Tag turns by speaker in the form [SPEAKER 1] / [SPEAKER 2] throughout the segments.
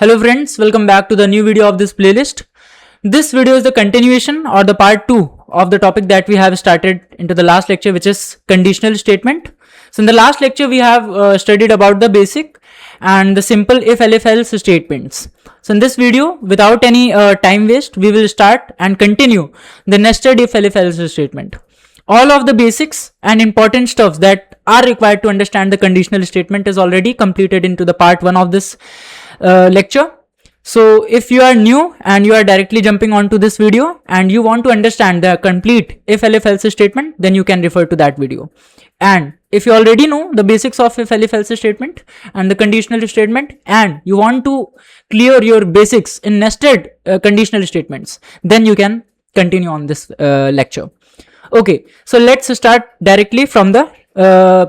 [SPEAKER 1] Hello friends, welcome back to the new video of this playlist. This video is the continuation or the part 2 of the topic that we have started into the last lecture, which is conditional statement. So in the last lecture we have studied about the basic and the simple if else statements. So in this video, without any time waste, we will start and continue the nested if else statement. All of the basics and important stuffs that are required to understand the conditional statement is already completed into the part 1 of this lecture. So if you are new and you are directly jumping onto this video and you want to understand the complete if else statement, then you can refer to that video. And if you already know the basics of if else statement and the conditional statement and you want to clear your basics in nested conditional statements, then you can continue on this lecture. Okay, so let's start directly from the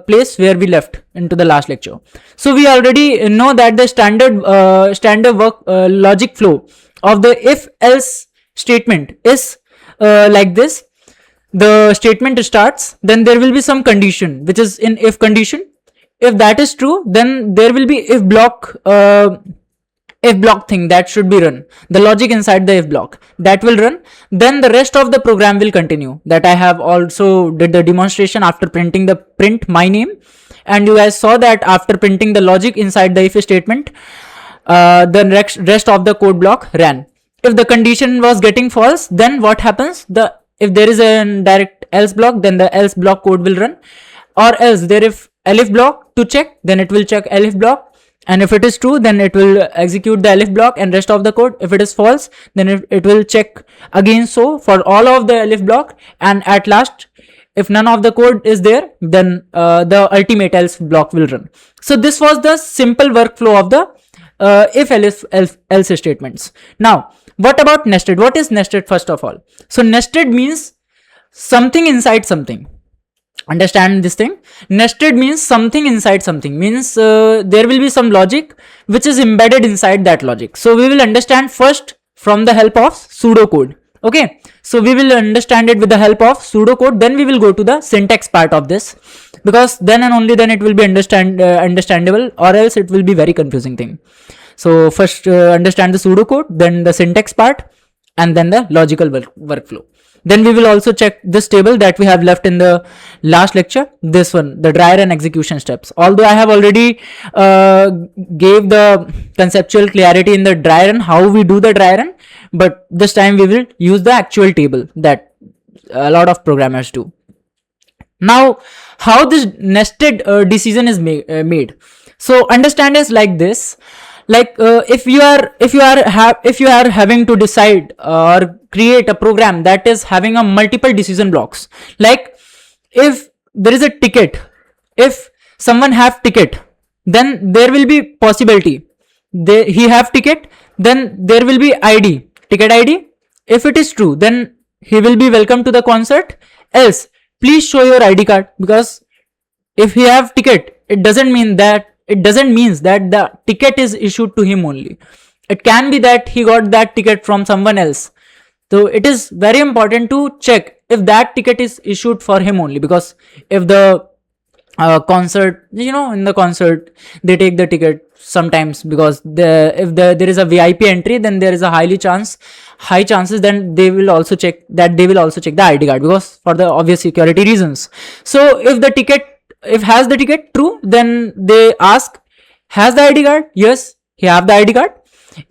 [SPEAKER 1] place where we left into the last lecture. So we already know that the standard work logic flow of the if else statement is like this. The statement starts, then there will be some condition which is in if condition. If that is true, then there will be if block thing that should be run, the logic inside the if block that will run, then the rest of the program will continue. That I have also did the demonstration after printing the print my name, and you guys saw that after printing the logic inside the if statement, the rest of the code block ran. If the condition was getting false, then what happens? If there is a direct else block, then the else block code will run, or else there if elif block to check, then it will check elif block. And if it is true, then it will execute the elif block and rest of the code. If it is false, then it will check again so for all of the elif block, and at last, if none of the code is there, then the ultimate else block will run. So this was the simple workflow of the if else statements. Now, what about nested? What is nested first of all? So nested means something inside something. Understand this thing. Nested means something inside something, means there will be some logic which is embedded inside that logic. So we will understand first from the help of pseudocode. Okay, so we will understand it with the help of pseudocode, then we will go to the syntax part of this, because then and only then it will be understandable, or else it will be very confusing thing. So first understand the pseudocode, then the syntax part, and then the logical workflow. Then we will also check this table that we have left in the last lecture, this one, the dry run execution steps. Although I have already gave the conceptual clarity in the dry run, how we do the dry run, but this time we will use the actual table that a lot of programmers do. Now, how this nested decision is made. So understand is like this. Like if you are having to decide or create a program that is having a multiple decision blocks, like if there is a ticket, if someone have ticket, then there will be possibility he have ticket, then there will be id, ticket id. If it is true, then he will be welcome to the concert, else please show your id card, because if he have ticket, it doesn't mean that the ticket is issued to him only. It can be that he got that ticket from someone else. So it is very important to check if that ticket is issued for him only, because if the concert, in the concert they take the ticket sometimes, because if there is a VIP entry, then there is a high chances then they will also check the ID card, because for the obvious security reasons. So if has the ticket true, then they ask, has the ID card? Yes, he have the ID card.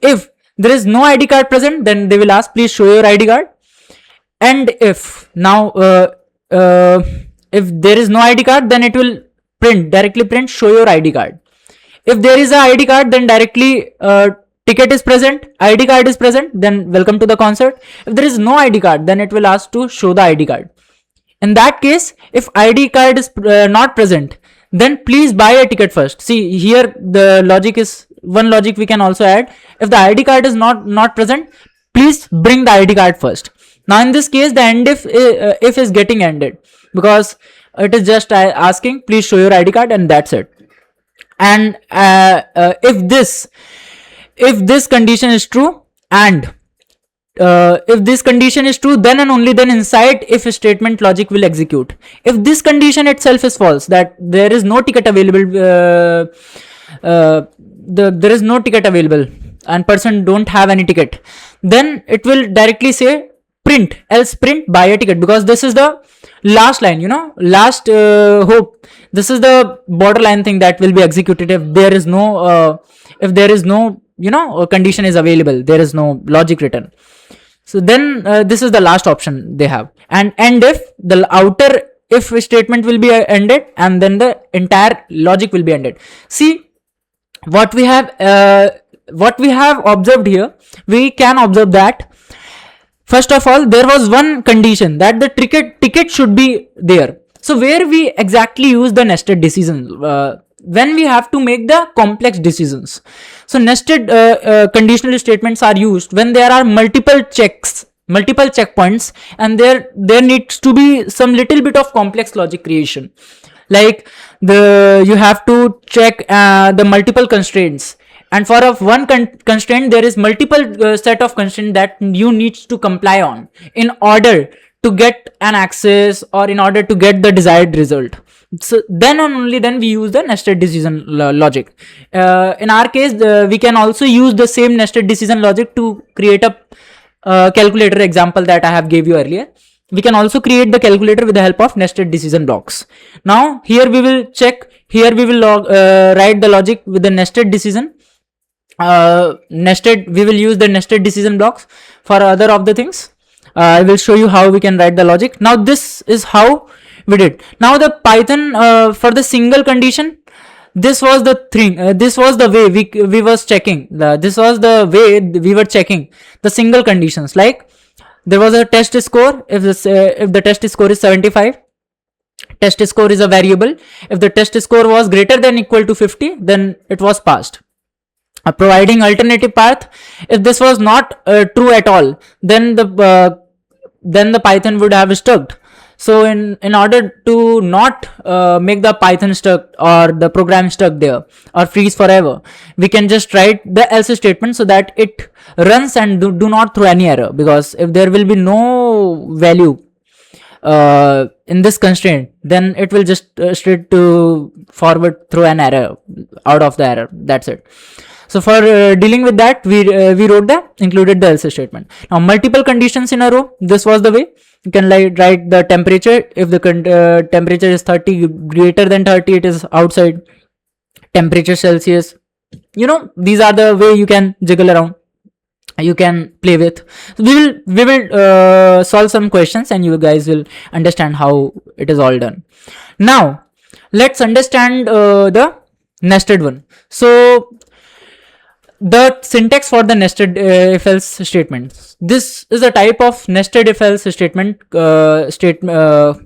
[SPEAKER 1] If there is no ID card present, then they will ask, please show your ID card. And if now if there is no ID card, then it will directly print show your ID card. If there is a ID card, then directly ticket is present, ID card is present, then welcome to the concert. If there is no ID card, then it will ask to show the ID card. In that case, if ID card is not present, then please buy a ticket first. See, here the logic is one logic we can also add. If the ID card is not present, please bring the ID card first. Now in this case, the end if is getting ended, because it is just asking please show your ID card, and that's it. And if this condition is true, and if this condition is true, then and only then inside if statement logic will execute. If this condition itself is false, that there is no ticket available, there is no ticket available and person don't have any ticket, then it will directly say print, else print buy a ticket, because this is the last line, last hope. This is the borderline thing that will be executed if there is no condition is available, there is no logic written. So then this is the last option they have. And end if, the outer if statement will be ended, and then the entire logic will be ended. See what we have observed here. We can observe that first of all there was one condition that the ticket should be there. So where we exactly use the nested decision when we have to make the complex decisions. So nested conditional statements are used when there are multiple checkpoints, and there needs to be some little bit of complex logic creation, like you have to check the multiple constraints, and for one constraint there is multiple set of constraints that you needs to comply on in order to get an access or in order to get the desired result. So then and only then we use the nested decision logic. In our case, we can also use the same nested decision logic to create a calculator example that I have gave you earlier. We can also create the calculator with the help of nested decision blocks. Now here we will check, here we will write the logic with the nested decision. We will use the nested decision blocks for other of the things. I will show you how we can write the logic. Now this is how we did. Now the Python for the single condition, this was the thing, this was the way we was checking, this was the way we were checking the single conditions. Like there was a test score, if the test score is 75, test score is a variable. If the test score was greater than equal to 50, then it was passed. Providing alternative path, if this was not true at all, then the Python would have stuck. So in order to not make the Python stuck or the program stuck there or freeze forever, we can just write the else statement so that it runs and do not throw any error, because if there will be no value in this constraint, then it will just straight to forward throw an error out of the error. That's it. So for dealing with that, we wrote included the else statement. Now multiple conditions in a row, this was the way. You can write the temperature. If the temperature is 30, greater than 30, it is outside. Temperature Celsius. These are the way you can jiggle around. You can play with. So we will solve some questions, and you guys will understand how it is all done. Now let's understand the nested one. So the syntax for the nested if else statements. This is a type of nested if else statement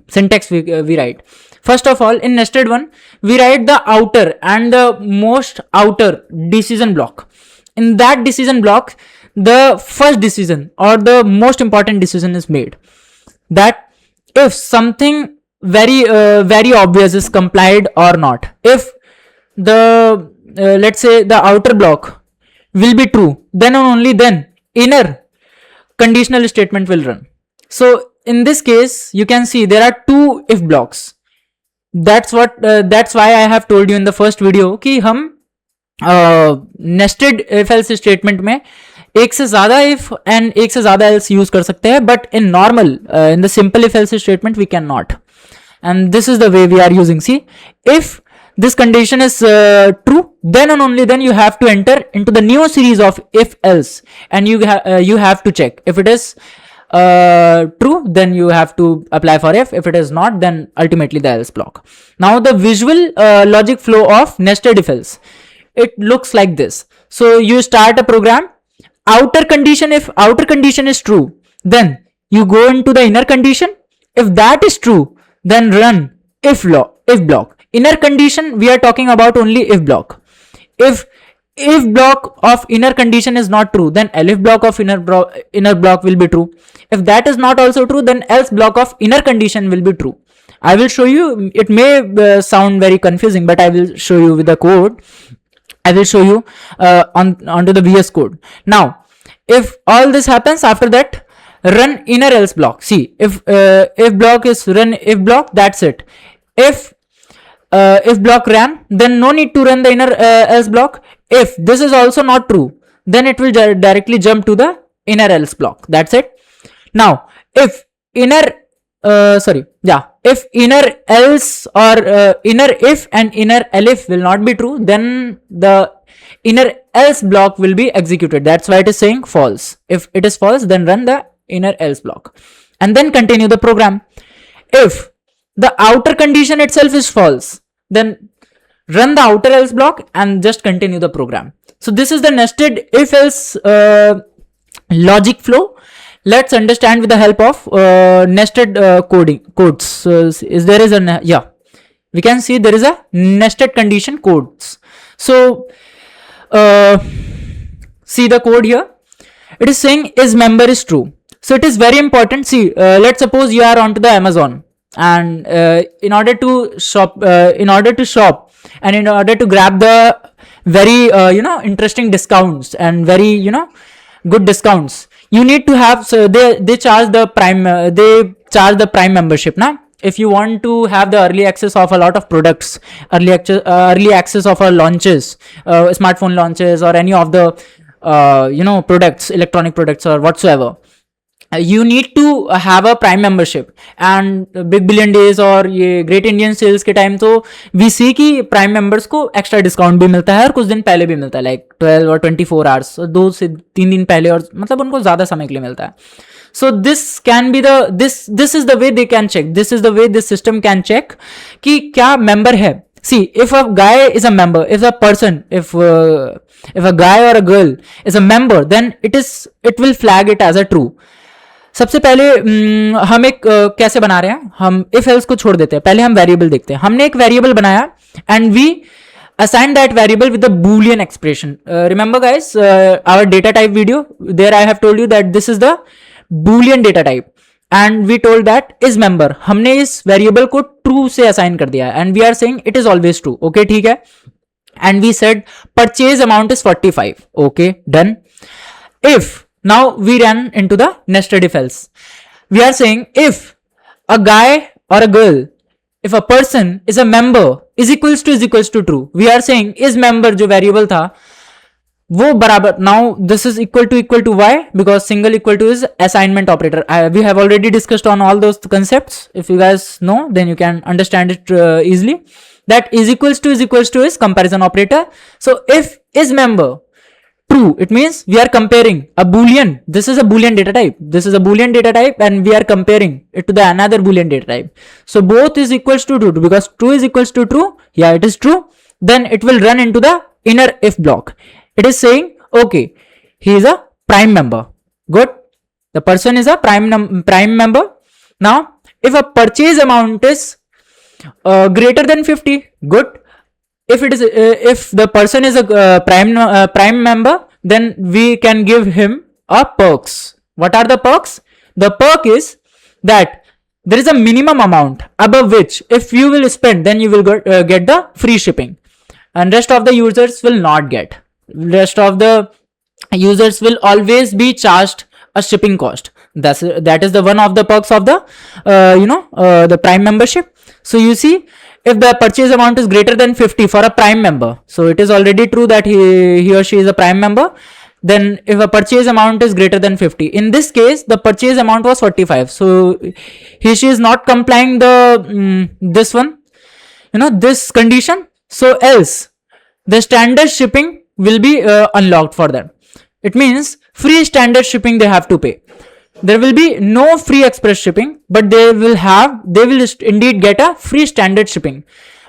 [SPEAKER 1] syntax we write. First of all, in nested one, we write the outer and the most outer decision block. In that decision block, the first decision or the most important decision is made, that if something very obvious is complied or not. If the let's say the outer block will be true, then and only then inner conditional statement will run. So in this case, you can see there are two if blocks. That's why I have told you in the first video कि हम nested if else statement में एक से ज्यादा if and एक से ज्यादा else use कर सकते हैं, but in normal in the simple if else statement we cannot. And this is the way we are using. See, if this condition is true, then and only then you have to enter into the new series of if else, and you have to check if it is true, then you have to apply for if it is not, then ultimately the else block. Now the visual logic flow of nested if else, it looks like this. So you start a program, outer condition, if outer condition is true, then you go into the inner condition. If that is true, then run if block. Inner condition, we are talking about only if block. If block of inner condition is not true, then elif block of inner block will be true. If that is not also true, then else block of inner condition will be true. I will show you. It may sound very confusing, but I will show you with the code. I will show you onto the VS Code. Now, if all this happens, after that, run inner else block. See, if block is run if block, that's it. If block ran, then no need to run the inner else block. If this is also not true, then it will directly jump to the inner else block. That's it. Now, if inner if inner else or inner if and inner elif will not be true, then the inner else block will be executed. That's why it is saying false. If it is false, then run the inner else block and then continue the program. If the outer condition itself is false, then run the outer else block and just continue the program. So this is the nested if else logic flow. Let's understand with the help of nested codes. So we can see there is a nested condition codes. So see the code here. It is saying is member is true. So it is very important. See, let's suppose you are onto the Amazon, and in order to shop and in order to grab the very interesting discounts and very good discounts, you need to have, so they charge the prime membership now. If you want to have the early access of a lot of products, early access of our launches, smartphone launches, or any of the products, electronic products or whatsoever, you need to have a prime membership. And Big Billion Days और ये Great Indian Sales के time तो we see कि prime members को extra discount भी मिलता है और कुछ दिन पहले भी मिलता है, लाइक 12 और 24 आवर्स, 2 से 3 दिन पहले, और मतलब उनको ज़्यादा समय के लिए मिलता है. So this can be this is the way they can check. This is the way this system can check कि क्या member है. See, if a guy is a member, if a person, if a guy or a girl is a member, then it will flag it as a true. सबसे पहले हम एक कैसे बना रहे हैं, हम इफ एल्स को छोड़ देते हैं, पहले हम वेरिएबल देखते हैं. हमने एक वेरिएबल बनाया and we assign that variable with the boolean expression. Remember guys, our data type video, there I have told you that this is the boolean data type and we told that is member. हमने इस variable को true से assign कर दिया and we are saying it is always true. Okay, ठीक है. And we said purchase amount is 45. Okay, done. If now we ran into the nested if else. We are saying if a guy or a girl, if a person is a member is equals to true. We are saying is member जो variable था वो बराबर, now this is equal to why, because single equal to is assignment operator. We have already discussed on all those concepts. If you guys know, then you can understand it easily. That is equals to is comparison operator. So if is member true, it means we are comparing a boolean. This is a boolean data type and we are comparing it to the another boolean data type. So both is equals to true, because true is equals to true. Yeah, it is true. Then it will run into the inner if block. It is saying okay, he is a prime member. Good, the person is a prime member. Now if a purchase amount is greater than 50, good. If it is if the person is a prime member, then we can give him a perks. What are the perks? The perk is that there is a minimum amount above which if you will spend, then you will get the free shipping, and rest of the users will not get. Rest of the users will always be charged a shipping cost. That is the one of the perks of the the prime membership. So you see, if the purchase amount is greater than 50 for a prime member, so it is already true that he or she is a prime member. Then if a purchase amount is greater than 50, in this case the purchase amount was 45, so she is not complying the this one, this condition. So else the standard shipping will be unlocked for them. It means free standard shipping they have to pay. There will be no free express shipping, but they will indeed get a free standard shipping.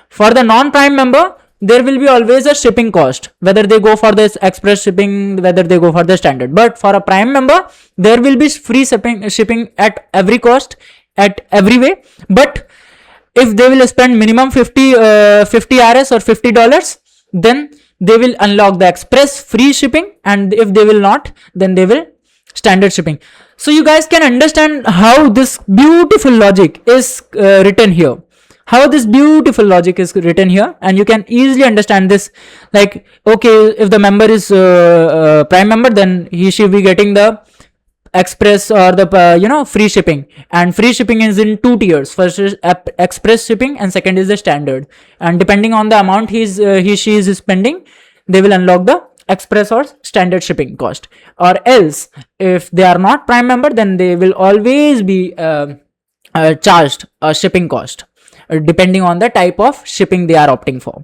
[SPEAKER 1] For the non-prime member, there will be always a shipping cost, whether they go for this express shipping, whether they go for the standard. But for a prime member, there will be free shipping at every cost, at every way. But if they will spend minimum 50 RS or $50, then they will unlock the express free shipping, and if they will not, then they will standard shipping. So you guys can understand how this beautiful logic is written here. And you can easily understand this. Like, okay, if the member is prime member, then he should be getting the express or the free shipping, and free shipping is in 2 tiers. First is express shipping and second is the standard, and depending on the amount she is spending, they will unlock the express or standard shipping cost, or else if they are not prime member then they will always be charged a shipping cost depending on the type of shipping they are opting for.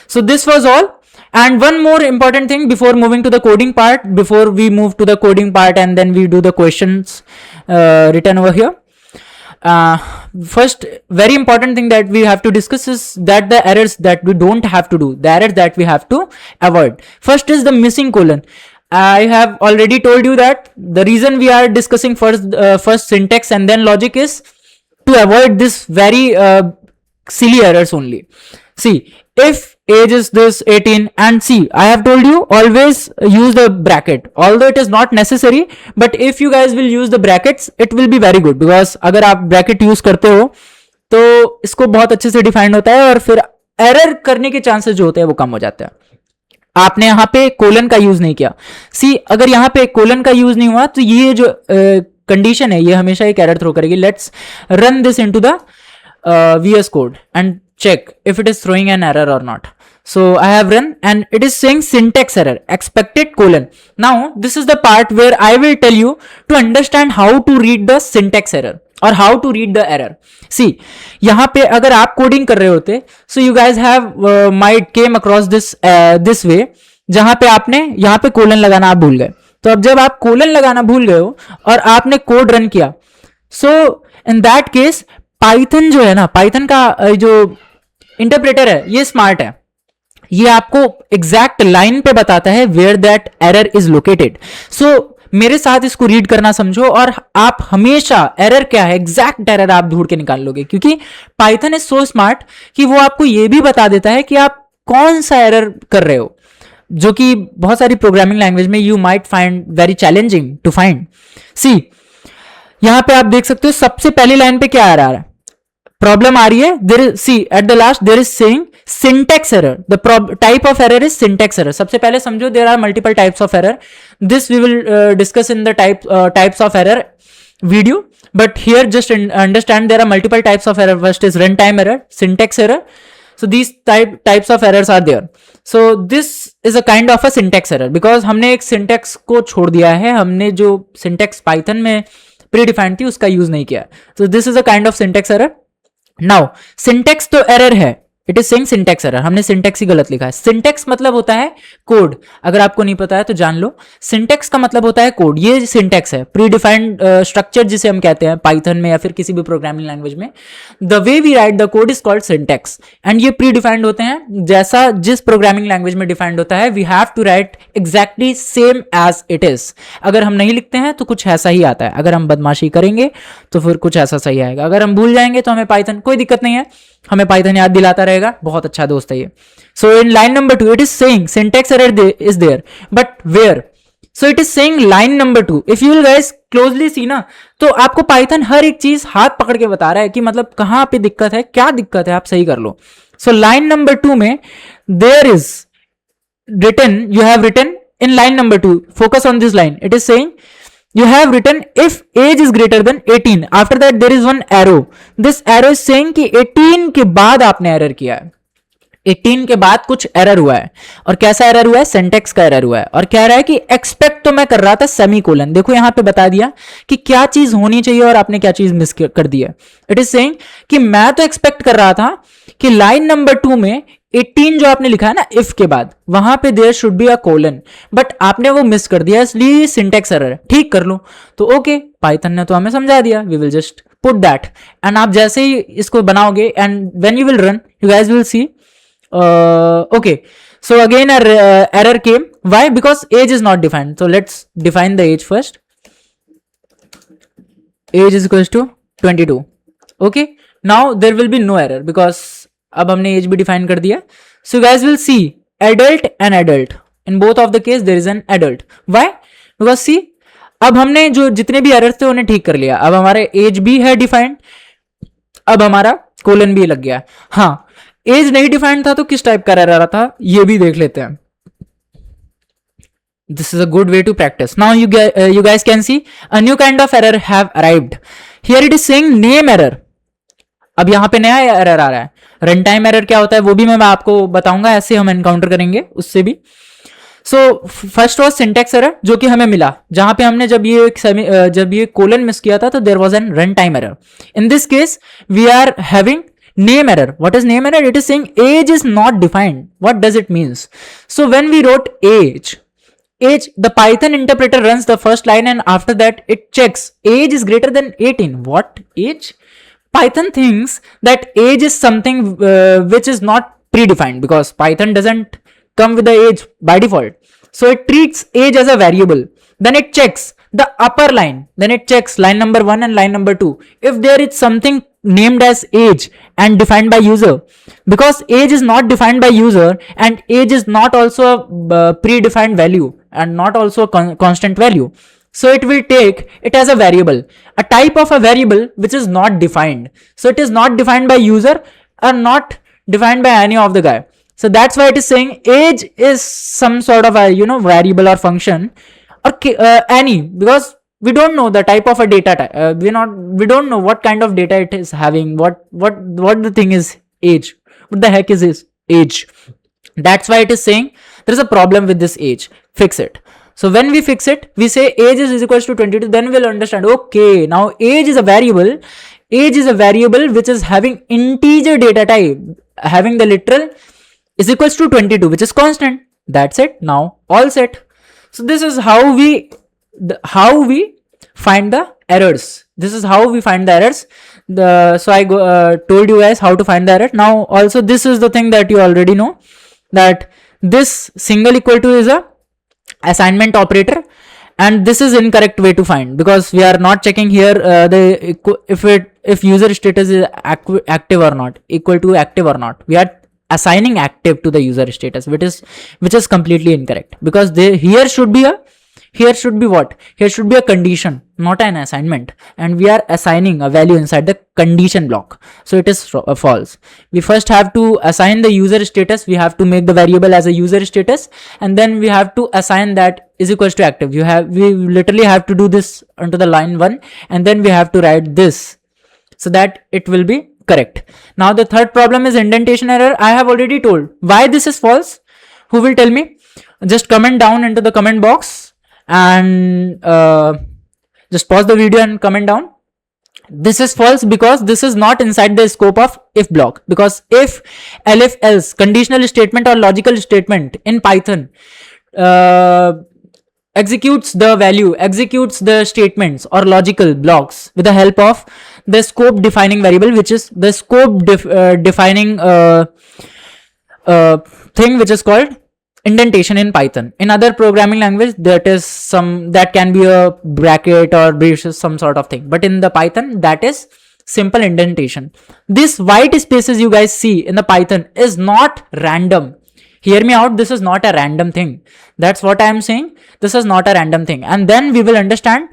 [SPEAKER 1] So this was all. And one more important thing before moving to the coding part, before we move to the coding part and then we do the questions written over here. First very important thing that we have to discuss is that the errors that we don't have to do, the errors that we have to avoid. First is the missing colon. I have already told you that the reason we are discussing first syntax and then logic is to avoid this very silly errors only. See, if age is this 18, and see, I have told you always use the bracket, although it is not necessary, but if you guys will use the brackets it will be very good, because अगर आप bracket use करते हो तो इसको बहुत अच्छे से defined होता है और फिर एरर करने के चांसेस जो होते हैं वो कम हो जाते हैं. आपने यहाँ पे कोलन का यूज नहीं किया. सी, अगर यहाँ पे कोलन का यूज नहीं हुआ तो ये जो कंडीशन है ये हमेशा एक एरर थ्रो करेगी. Let's run this into the VS Code and check if it is throwing an error or not. So I have run and it is saying syntax error, expected colon. Now this is the part where I will tell you to understand how to read the syntax error or how to read the error. See, यहाँ पे अगर आप coding कर रहे होते, so you guys have might came across this way, जहाँ पे आपने यहाँ पे कोलन लगाना आप भूल गए. तो अब जब आप कोलन लगाना भूल गए हो और आपने कोड रन किया, so in that case Python जो है ना, पाइथन का जो इंटरप्रेटर है ये स्मार्ट है, ये आपको एग्जैक्ट लाइन पे बताता है where that error is located. So मेरे साथ इसको रीड करना समझो और आप हमेशा एरर क्या है, एग्जैक्ट एरर आप ढूंढ के निकाल लोगे, क्योंकि पाइथन इज सो स्मार्ट कि वो आपको ये भी बता देता है कि आप कौन सा एरर कर रहे हो, जो कि बहुत सारी प्रोग्रामिंग लैंग्वेज में you might find very challenging to find. See, यहां पे आप देख सकते हो सबसे पहली लाइन पे क्या आ रहा है, प्रॉब्लम आ रही है. There is, see at the last there is saying syntax error. The type of error is syntax error. सबसे पहले समझो there are multiple types of error. This we will discuss in the types of error video, but here just understand there are multiple types of error. First is runtime error, syntax error. So these types of errors are there. So this is a kind of a syntax error because हमने एक syntax को छोड़ दिया है, हमने जो syntax Python में predefined थी उसका यूज नहीं किया. So this is a kind of syntax error. Now syntax तो error है, it is saying syntax error. हमने सिंटैक्स ही गलत लिखा है. सिंटैक्स मतलब होता है कोड. अगर आपको नहीं पता है तो जान लो, सिंटैक्स का मतलब होता है कोड. ये सिंटैक्स है, प्री डिफाइंड स्ट्रक्चर जिसे हम कहते हैं पाइथन में या फिर किसी भी प्रोग्रामिंग लैंग्वेज में. The way we write the code is called syntax and ये प्री डिफाइंड होते हैं. जैसा जिस प्रोग्रामिंग लैंग्वेज में डिफाइंड होता है we have to write exactly same as it is. अगर हम नहीं लिखते हैं तो कुछ ऐसा ही आता है. अगर हम बदमाशी करेंगे तो फिर कुछ ऐसा सही आएगा. अगर हम भूल जाएंगे तो हमें पाइथन, कोई दिक्कत नहीं है, हमें पाइथन याद दिलाता रहेगा. बहुत अच्छा दोस्त है ये. So in line number 2 it is saying syntax error is there, but where? So it is saying line number 2. If you will guys closely see ना, तो आपको पाइथन हर एक चीज हाथ पकड़ के बता रहा है कि मतलब कहां पे दिक्कत है, क्या दिक्कत है, आप सही कर लो. सो लाइन नंबर 2 में there is written, you have written in line number 2, focus on this line. It is saying you have written if age is greater than 18. After that there is one arrow. This arrow is saying कि 18 के बाद आपने error किया है. 18 के बाद कुछ error हुआ है. और कैसा एरर हुआ है? सिंटैक्स का एरर हुआ है. और कह रहा है कि एक्सपेक्ट तो मैं कर रहा था सेमीकोलन. देखो यहां पे बता दिया कि क्या चीज होनी चाहिए और आपने क्या चीज मिस कर दी है. इट इज सेइंग कि मैं तो एक्सपेक्ट कर रहा था कि लाइन नंबर 2 में 18 जो आपने लिखा है ना इफ के बाद, वहां पे there should be a colon, but आपने वो मिस कर दिया, इसलिए सिंटैक्स एरर है. ठीक कर लो. तो ओके, पाइथन ने तो हमें समझा दिया, we will just put that. And आप जैसे ही इसको बनाओगे and when you will run, you guys will see. Okay, so again error came. Why? Because age is not defined. So let's define the age first. Age is equals to 22. Okay, now there will be no error because अब हमने as भी define कर दिया. So guys will see adult and adult. In both of the case there is an adult. Why? Because see, अब हमने जो जितने भी एरर्स थे उन्हें ठीक कर लिया. अब हमारे एज भी है डिफाइंड, अब हमारा कोलन भी लग गया. हाँ, एज नहीं डिफाइंड था तो किस टाइप का एरर था ये भी देख लेते हैं. This is a good way to practice. Now you guys can see a new kind of error have arrived. Here it is saying name error. अब यहां पे नया एरर आ रहा है. रन टाइम एरर क्या होता है वो भी मैं आपको बताऊंगा, ऐसे हम एनकाउंटर करेंगे उससे भी. So first was syntax error जो कि हमें मिला, जहां पे हमने जब ये कोलन मिस किया था तो there was an run time error. In this case we are having name error. What is name error? It is saying age is not defined. What does it means? So when we wrote age, the Python interpreter runs the first line and after that it checks age is greater than 18. What age? Python thinks that age is something which is not predefined because Python doesn't come with the age by default. So it treats age as a variable. Then it checks the upper line. Then it checks line number 1 and line number 2. If there is something named as age and defined by user, because age is not defined by user and age is not also a predefined value and not also a constant value, so it will take it as a variable, a type of a variable which is not defined. So it is not defined by user or not defined by any of the guy. So that's why it is saying age is some sort of a variable or function or any, because we don't know the type of a data type. We don't know what kind of data it is having. What the thing is age. What the heck is this age? That's why it is saying there is a problem with this age. Fix it. So when we fix it, we say age is equals to 22. Then we'll understand. Okay, now age is a variable. Age is a variable which is having integer data type, having the literal is equals to 22, which is constant. That's it. Now all set. So this is how we find the errors. This is how we find the errors. So I told you guys how to find the error. Now also this is the thing that you already know, that this single equal to is a assignment operator, and this is incorrect way to find, because we are not checking here if user status is active or not, equal to active or not. We are assigning active to the user status, which is completely incorrect, because here should be a condition, not an assignment, and we are assigning a value inside the condition block, so it is false. We first have to assign the user status. We have to make the variable as a user status, and then we have to assign that is equals to active. We literally have to do this onto the line 1, and then we have to write this so that it will be correct. Now the third problem is indentation error. I have already told why this is false. Who will tell me? Just comment down into the comment box, and just pause the video and comment down. This is false because this is not inside the scope of if block, because if, elif, else, conditional statement or logical statement in Python executes the statements or logical blocks with the help of the scope defining variable, which is the scope defining thing which is called indentation in Python. In other programming language, that can be a bracket or braces, some sort of thing, but in the Python, that is simple indentation. This white spaces you guys see in the Python is not random. Hear me out, this is not a random thing. That's what I am saying. This is not a random thing, and then we will understand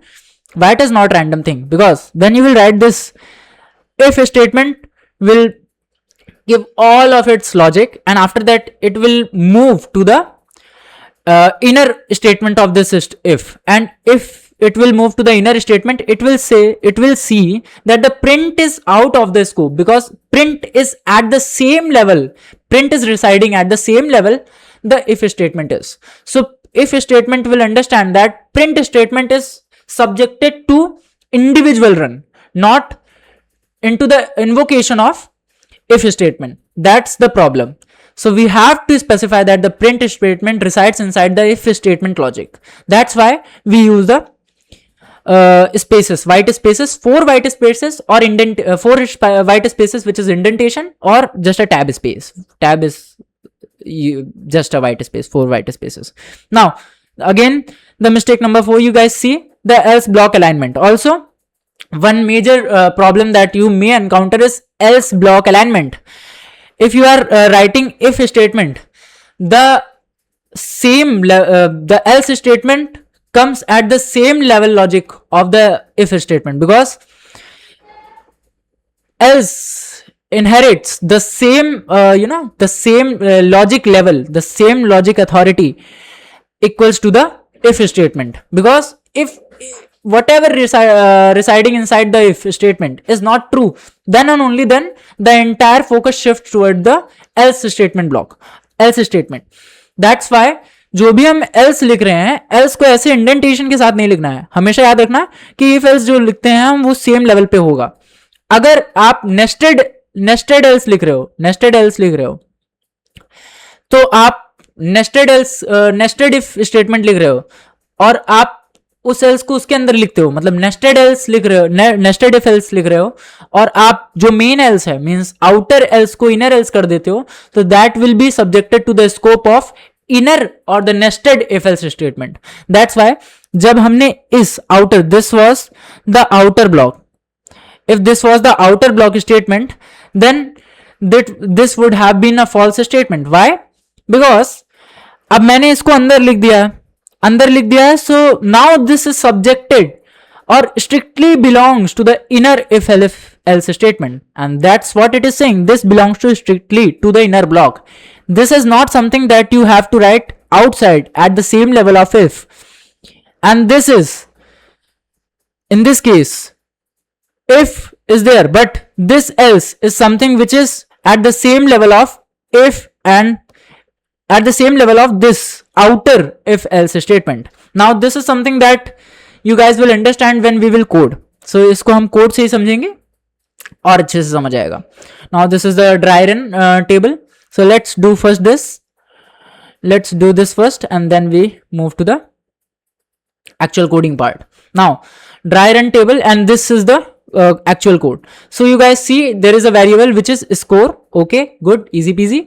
[SPEAKER 1] why it is not random thing, because then you will write this if statement will give all of its logic, and after that it will move to the inner statement of this if, and if it will move to the inner statement, it will see that the print is out of the scope, because print is at the same level, print is residing at the same level the if statement is. So if statement will understand that print statement is subjected to individual run, not into the invocation of if statement. That's the problem. So we have to specify that the print statement resides inside the if statement logic. That's why we use the spaces, white spaces, 4 white spaces or four white spaces, which is indentation, or just a tab space. Tab is just a white space, 4 white spaces. Now again, the mistake number 4, you guys see the else block alignment. Also, one major problem that you may encounter is else block alignment. If you are writing if statement, the else statement comes at the same level logic of the if statement, because else inherits the same logic level, the same logic authority equals to the if statement, because if whatever residing inside the if statement is not true, then and only then the entire focus shifts toward the else statement block, else statement. That's why जो भी हम else लिख रहे हैं, else को ऐसे indentation के साथ नहीं लिखना है, हमेशा याद रखना कि इफ एल्स जो लिखते हैं हम वो सेम लेवल पे होगा। अगर आप नेस्टेड एल्स लिख रहे हो तो आप नेस्टेड इफ स्टेटमेंट लिख रहे हो और आप उस एल्स को उसके अंदर लिखते हो, मतलब नेस्टेड इफ एल्स लिख रहे हो और आप जो मेन एल्स है मींस आउटर एल्स को इनर एल्स कर देते हो, तो that will be subjected to the scope of inner और the nested if else statement. That's why जब हमने इस outer, this was the outer block, if this was the outer block statement, then this would have been a false statement. Why? Because अब मैंने इसको अंदर लिख दिया है, so now this is subjected or strictly belongs to the inner if else statement, and that's what it is saying. This belongs to strictly to the inner block. This is not something that you have to write outside at the same level of if, and this is, in this case, if is there, but this else is something which is at the same level of if and at the same level of this outer if else statement. Now this is something that you guys will understand when we will code. So इसको हम code से ही समझेंगे और अच्छे से समझ आएगा. Now this is the dry run table. So let's do first this. Let's do this first and then we move to the actual coding part. Now dry run table, and this is the actual code. So you guys see there is a variable which is score. Okay, good, easy peasy.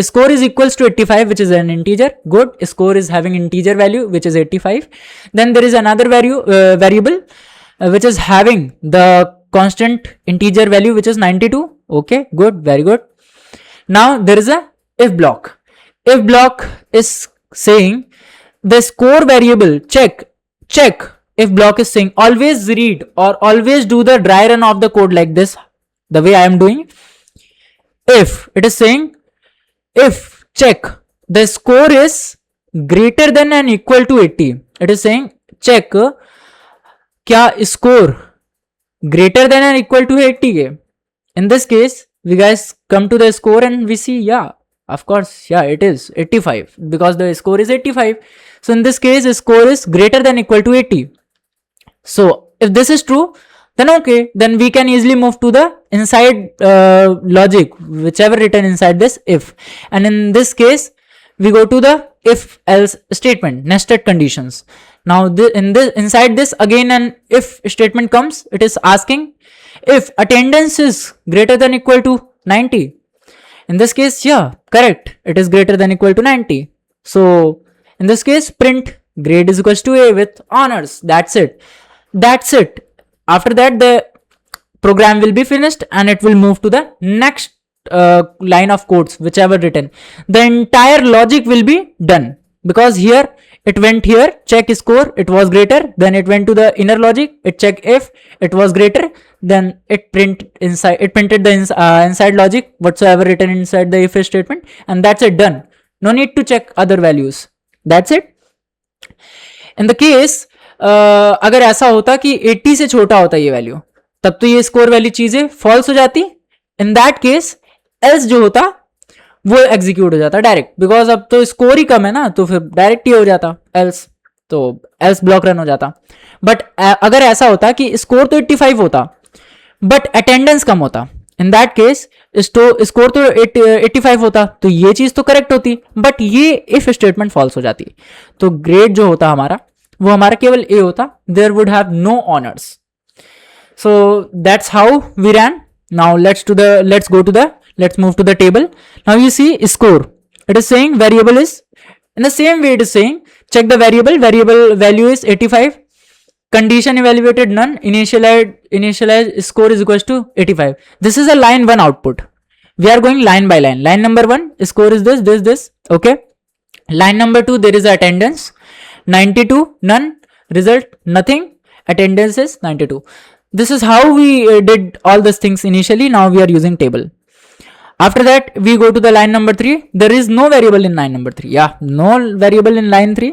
[SPEAKER 1] Score is equals to 85, which is an integer. Good, score is having integer value which is 85. Then there is another variable which is having the constant integer value which is 92. Okay, good, very good. Now there is a if block. If block is saying the score variable check. If block is saying always read or always do the dry run of the code like this, the way I am doing. If it is saying if check the score is greater than and equal to 80, it is saying check क्या score greater than and equal to 80 के. In this case we guys come to the score and we see, yeah, of course, yeah, it is 85 because the score is 85. So in this case the score is greater than equal to 80. So if this is true, then okay, then we can easily move to the inside logic whichever written inside this if, and in this case we go to the if else statement, nested conditions. Now inside this again an if statement comes. It is asking if attendance is greater than equal to 90. In this case, yeah, correct, it is greater than equal to 90. So in this case print grade is equals to A with honors. That's it. After that the program will be finished and it will move to the next line of codes whichever written. The entire logic will be done because here it went here, check score, it was greater, then it went to the inner logic, it checked if it was greater, then it printed the inside logic whatsoever written inside the if statement, and that's it, done. No need to check other values. That's it. In the case अगर ऐसा होता कि 80 से छोटा होता ये value, तब तो ये स्कोर वाली चीजें फॉल्स हो जाती. इन दैट केस एल्स जो होता वो एग्जीक्यूट हो जाता डायरेक्ट, बिकॉज अब तो स्कोर ही कम है ना, तो फिर डायरेक्ट ही हो जाता एल्स, तो एल्स ब्लॉक रन हो जाता. बट अगर ऐसा होता कि स्कोर तो 85 होता बट अटेंडेंस कम होता, इन दैट केस स्कोर तो 85 होता, तो ये चीज तो करेक्ट होती, बट ये इफ स्टेटमेंट फॉल्स हो जाती. तो ग्रेड जो होता हमारा वो हमारा केवल ए होता. There would have no errors. So that's how we ran. Now let's move to the table. Now you see score. It is saying variable is in the same way. It is saying check the variable value is 85, condition evaluated none, initialize score is equals to 85. This is a line 1 output. We are going line by line. Line number 1 score is this. Okay. Line number 2 there is attendance 92, none, result nothing, attendance is 92. This is how we did all these things initially. Now we are using table. After that we go to the line number 3. There is no variable in line number 3. Yeah, no variable in line 3.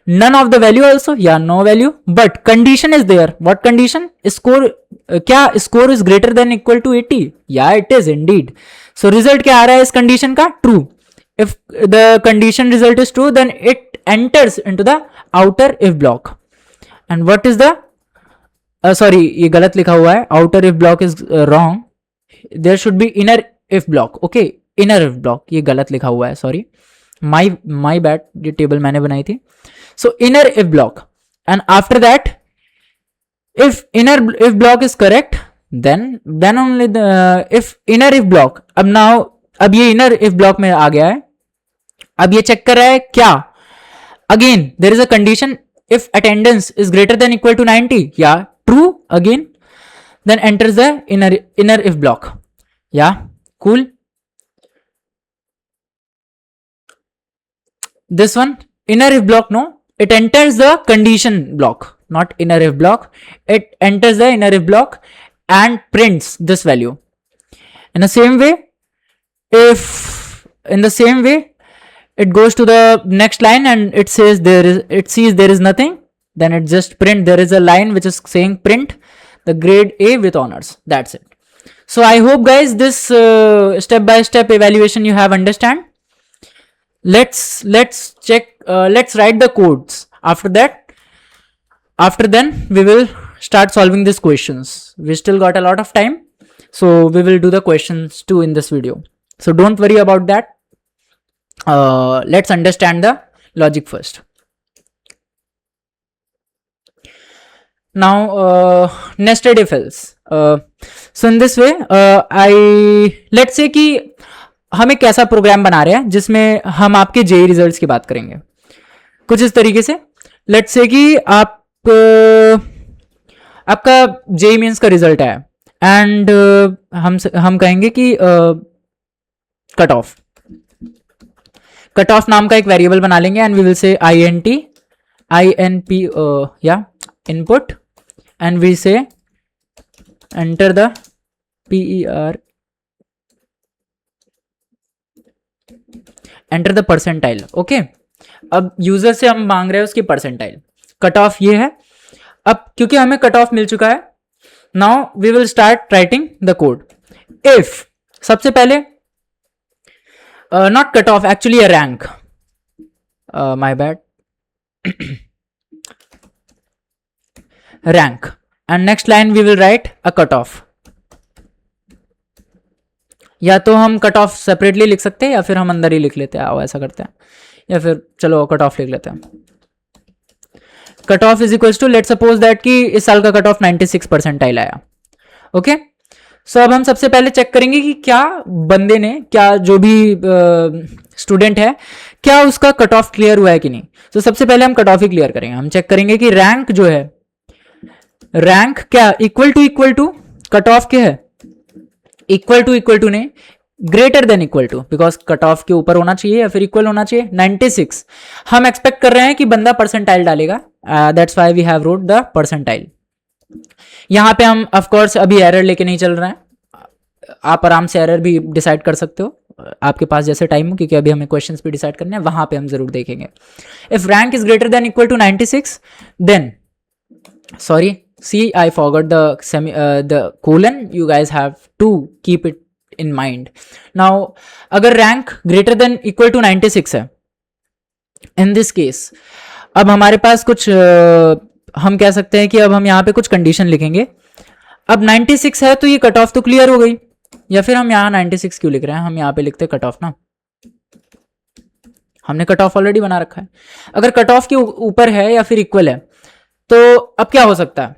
[SPEAKER 1] None of the value also. Yeah, no value, but condition is there. What condition? Score क्या score is greater than equal to 80? Yeah, it is indeed. So result क्या आ रहा है इस condition का? True. if the condition result is true, then it enters into the outer if block. And what is the sorry, ये गलत लिखा हुआ है, outer if block is wrong, there should be inner if block. Okay, inner if block, ये गलत लिखा हुआ है, sorry, my bad, ये टेबल मैंने बनाई थी. So inner if block, and after that if inner if block is correct, then only the if inner if block, अब ये inner if block में आ गया है. अब ये चेक कर रहा है क्या, again there is a condition, if attendance is greater than equal to 90, yeah, true again, then enters the inner if block. Yeah, cool. This one, inner if block, no, it enters the condition block, not inner if block. It enters the inner if block and prints this value. In the same way, it goes to the next line and it sees there is nothing, then it just print, there is a line which is saying print the grade A with honors. That's it. So I hope guys this step by step evaluation you have understand. Let's check, let's write the codes. After then we will start solving these questions. We still got a lot of time, so we will do the questions too in this video, so don't worry about that. Let's understand the logic first. Now nested if else. So in this way let's say कि हम एक कैसा programme बना रहे हैं जिसमें हम आपके जेई रिजल्ट्स की बात करेंगे कुछ इस तरीके से. लेट्स से कि आपका जेई मींस का रिजल्ट है एंड हम कहेंगे कि कट ऑफ नाम का एक वेरिएबल बना लेंगे and we will say INP या input and we say enter the PER, enter the percentile. Okay, अब यूजर से हम मांग रहे हैं उसकी परसेंटाइल. कट ऑफ ये है. अब क्योंकि हमें कट ऑफ मिल चुका है, now we will start writing the code. If सबसे पहले not cut off, actually a rank, my bad, rank, and next line we will write a cutoff. या तो हम कट ऑफ सेपरेटली लिख सकते हैं या फिर हम अंदर ही लिख लेते हैं. आओ ऐसा करते हैं, या फिर चलो कट ऑफ लिख लेते हैं. Cut off is equals to, let suppose that कि इस साल का कट ऑफ 96 परसेंटाइल आया. ओके, सो अब हम सबसे पहले चेक करेंगे कि क्या बंदे ने, क्या जो भी स्टूडेंट है, क्या उसका कट ऑफ क्लियर हुआ है कि नहीं. तो सबसे पहले हम कट ऑफ ही क्लियर करेंगे. हम चेक करेंगे कि रैंक जो है, रैंक क्या इक्वल टू कट ऑफ क्या है, इक्वल टू नहीं, greater than equal to, because cut off के ऊपर होना चाहिए या फिर इक्वल होना चाहिए. 96 हम एक्सपेक्ट कर रहे हैं कि बंदा परसेंटाइल डालेगा, that's why we have wrote the percentile. यहां पे हम ऑफ कोर्स अभी एरर लेके नहीं चल रहे हैं, आप आराम से एरर भी डिसाइड कर सकते हो आपके पास जैसे टाइम हो, क्योंकि अभी हमें क्वेश्चंस भी डिसाइड करने हैं, वहां पे हम जरूर देखेंगे. If rank is greater than equal to 96, then sorry, see, I forgot the colon. You guys have to keep it in mind. Now अगर rank greater than equal to 96 है, in this case अब हमारे पास कुछ हम कह सकते हैं कि अब हम यहाँ पे कुछ कंडीशन लिखेंगे. अब 96 है तो ये कट ऑफ तो क्लियर हो गई, या फिर हम यहाँ 96 क्यों लिख रहे हैं, हम यहाँ पे लिखते हैं कट ऑफ ना, हमने कट ऑफ ऑलरेडी बना रखा है. अगर कट ऑफ के ऊपर है या फिर इक्वल है, तो अब क्या हो सकता है.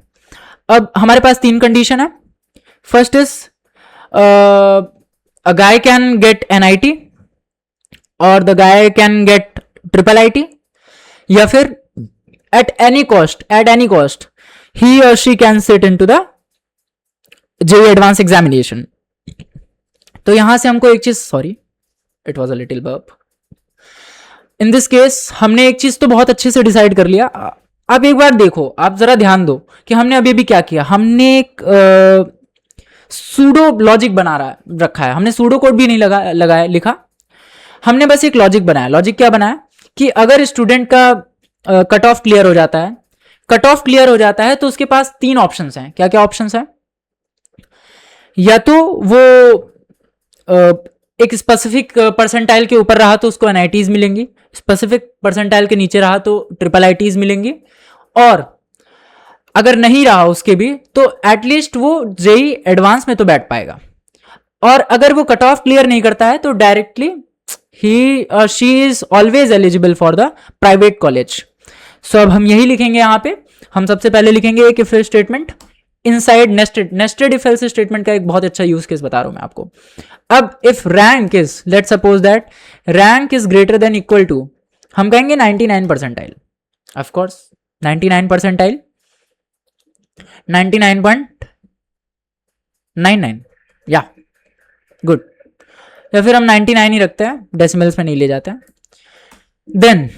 [SPEAKER 1] अब हमारे पास 3 कंडीशन है. First is a guy can get NIT और the guy can get IIIT, या फिर एट एनी कॉस्ट ही और she can sit into the JEE advance examination. तो यहां से हमको एक चीज, sorry it was a little burp. In this case हमने एक चीज तो बहुत अच्छे से डिसाइड कर लिया. अब एक बार देखो, आप जरा ध्यान दो कि हमने अभी भी क्या किया. हमने एक सूडो लॉजिक रखा है. हमने सूडो कोड भी नहीं लिखा, हमने बस एक लॉजिक बनाया. लॉजिक क्या बनाया कि अगर स्टूडेंट का कट ऑफ क्लियर हो जाता है तो उसके पास 3 ऑप्शंस हैं. क्या क्या ऑप्शंस हैं, या तो वो एक स्पेसिफिक परसेंटाइल के ऊपर रहा तो उसको एनआईटीज मिलेंगी, स्पेसिफिक परसेंटाइल के नीचे रहा तो ट्रिपल आईटीज मिलेंगी, और अगर नहीं रहा उसके भी तो एटलीस्ट वो जेई एडवांस में तो बैठ पाएगा। और अगर वो कट ऑफ क्लियर नहीं करता है तो डायरेक्टली ही she is always eligible for the private college. So अब हम यही लिखेंगे यहाँ पे, हम सबसे पहले लिखेंगे एक if statement inside nested if else statement का एक बहुत अच्छा यूज केस बता रहा हूं मैं आपको। अब if rank is, let suppose that rank is greater than equal to, हम कहेंगे 99 परसेंटाइल, ऑफ कोर्स 99 परसेंटाइल 99.99 या गुड, या फिर हम 99 ही रखते हैं, डेसिमल्स में नहीं ले जाते हैं। Then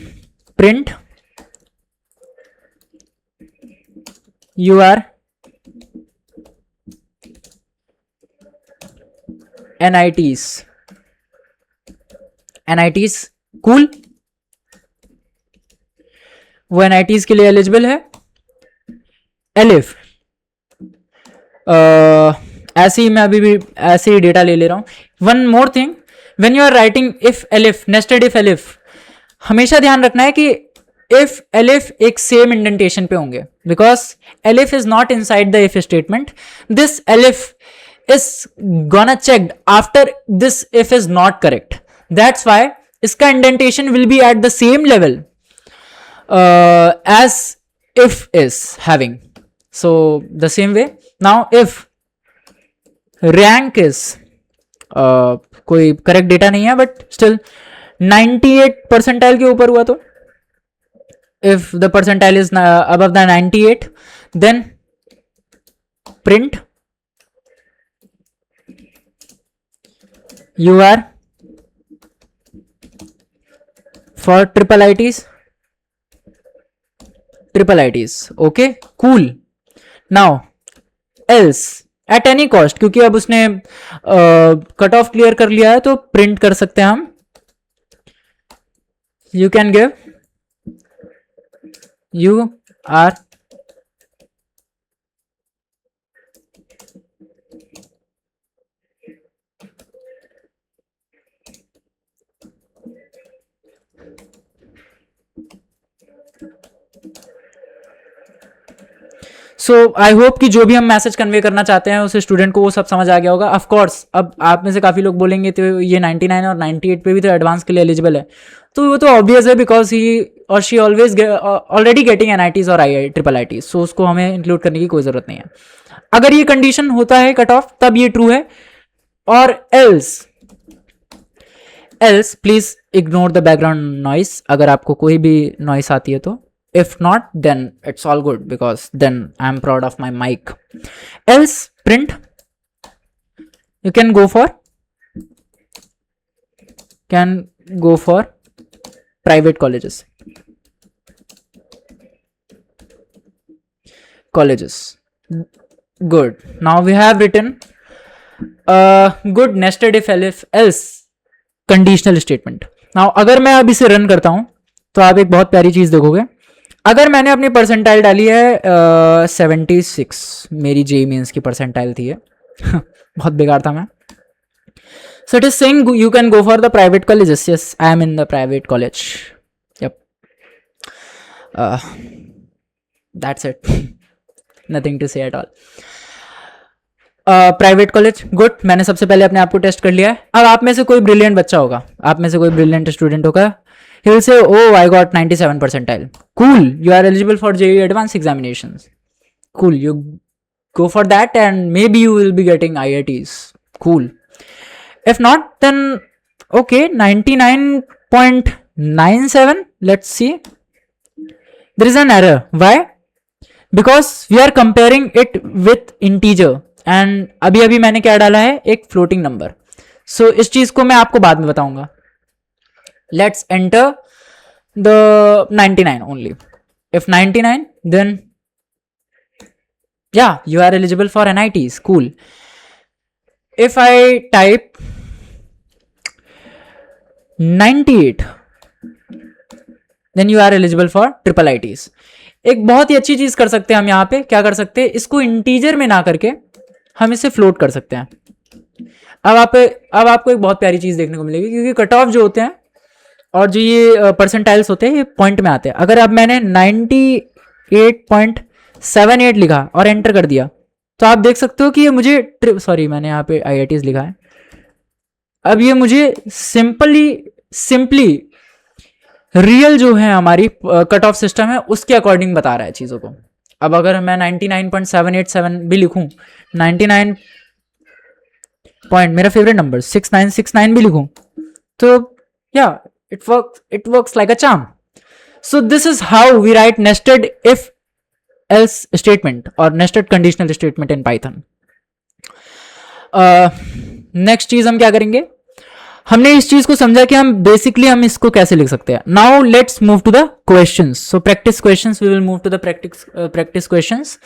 [SPEAKER 1] print you are NITs cool, वो NITs के लिए एलिजिबल है। एलिफ ऐसे ही मैं अभी भी ऐसे ही डेटा ले रहा हूं। One more thing, when you are writing if elif, nested if elif, हमेशा ध्यान रखना है कि इफ एलिफ एक सेम इंडेंटेशन पे होंगे, because elif is not inside the if statement, this elif is gonna checked after this if is not correct, that's why iska indentation will be at the same level as if is having. So the same way now if rank is कोई correct data नहीं है but still 98 percentile के ऊपर हुआ तो if the percentile is above the 98 then print you are for triple ITs, okay cool. now else at any cost, क्योंकि अब उसने कट ऑफ क्लियर कर लिया है तो प्रिंट कर सकते हैं हम, you can give you are so I hope कि जो भी हम मैसेज कन्वे करना चाहते हैं उस स्टूडेंट को वो सब समझ आ गया होगा। ऑफ कोर्स अब आप में से काफ़ी लोग बोलेंगे तो ये 99 और 98 पे भी तो एडवांस के लिए एलिजिबल है, तो वो तो ऑब्वियस है बिकॉज ही और she always already getting NITs और ट्रिपल ITs, सो उसको हमें इंक्लूड करने की कोई ज़रूरत नहीं है। अगर ये कंडीशन होता है कट ऑफ तब ये ट्रू है, और else please ignore the background noise अगर आपको कोई भी नॉइस आती है तो, if not then it's all good because then I'm proud of my mic. Else print you can go for private colleges good. Now we have written good nested if else conditional statement. Now अगर मैं अब इसे run करता हूं तो आप एक बहुत प्यारी चीज देखोगे। अगर मैंने अपनी परसेंटाइल डाली है 76, मेरी जेई मीन्स की परसेंटाइल थी है बहुत बेकार था मैं। So it is saying you can go for the private colleges, yes I am in the private college, yup that's it, nothing to say at all. Private college good, मैंने सबसे पहले अपने आप को टेस्ट कर लिया है। अब आप में से कोई ब्रिलियंट बच्चा होगा, आप में से कोई ब्रिलियंट स्टूडेंट होगा, he will say oh I got 97 percentile, cool, you are eligible for JEE advanced examinations, cool, you go for that and maybe you will be getting IITs, cool. If not then okay 99.97, let's see, there is an error. Why? Because we are comparing it with integer and अभी मैंने क्या डाला है, एक floating number. सो इस चीज को मैं आपको बाद में बताऊंगा। Let's enter the 99 only. If 99 then yeah you are eligible for NITs, cool. If I type 98 then you are eligible for triple ITs. एक बहुत ही अच्छी चीज कर सकते हैं हम यहाँ पे, क्या कर सकते हैं, इसको इंटीजर में ना करके हम इसे फ्लोट कर सकते हैं। अब आपको एक बहुत प्यारी चीज देखने को मिलेगी, क्योंकि कट ऑफ जो होते हैं और जो ये परसेंटाइल्स होते हैं ये पॉइंट में आते हैं। अगर अब मैंने 98.78 लिखा और एंटर कर दिया, तो आप देख सकते हो कि ये मुझे सॉरी मैंने यहाँ पे IITs लिखा है। अब ये मुझे सिंपली रियल जो है हमारी कट ऑफ सिस्टम है उसके अकॉर्डिंग बता रहा है चीज़ों को। अब अगर मैं 99.787 भी लिखूं, 99 पॉइंट मेरा फेवरेट नंबर 6969 भी लिखूं, तो या it works like a charm. So this is how we write nested if else statement or nested conditional statement in Python. Next चीज हम क्या करेंगे, हमने इस चीज को समझा कि हम बेसिकली हम इसको कैसे लिख सकते हैं। Now let's move to the questions. So practice questions, we will move to the practice questions.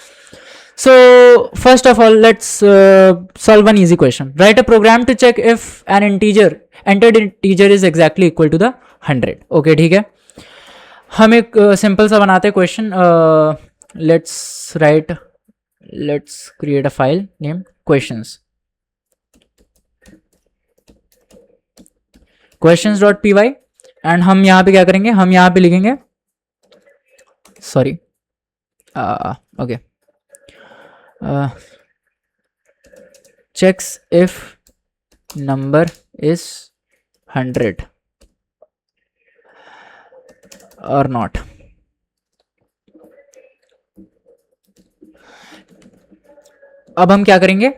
[SPEAKER 1] So first of all, let's solve one easy question. Write a program to check if an entered integer is exactly equal to the 100. Okay, ठीक है, हम एक simple सा बनाते हैं question. let's create a file named questions.py and हम यहाँ पे क्या करेंगे, हम यहाँ पे लिखेंगे sorry okay checks if number is 100 or not. अब हम क्या करेंगे,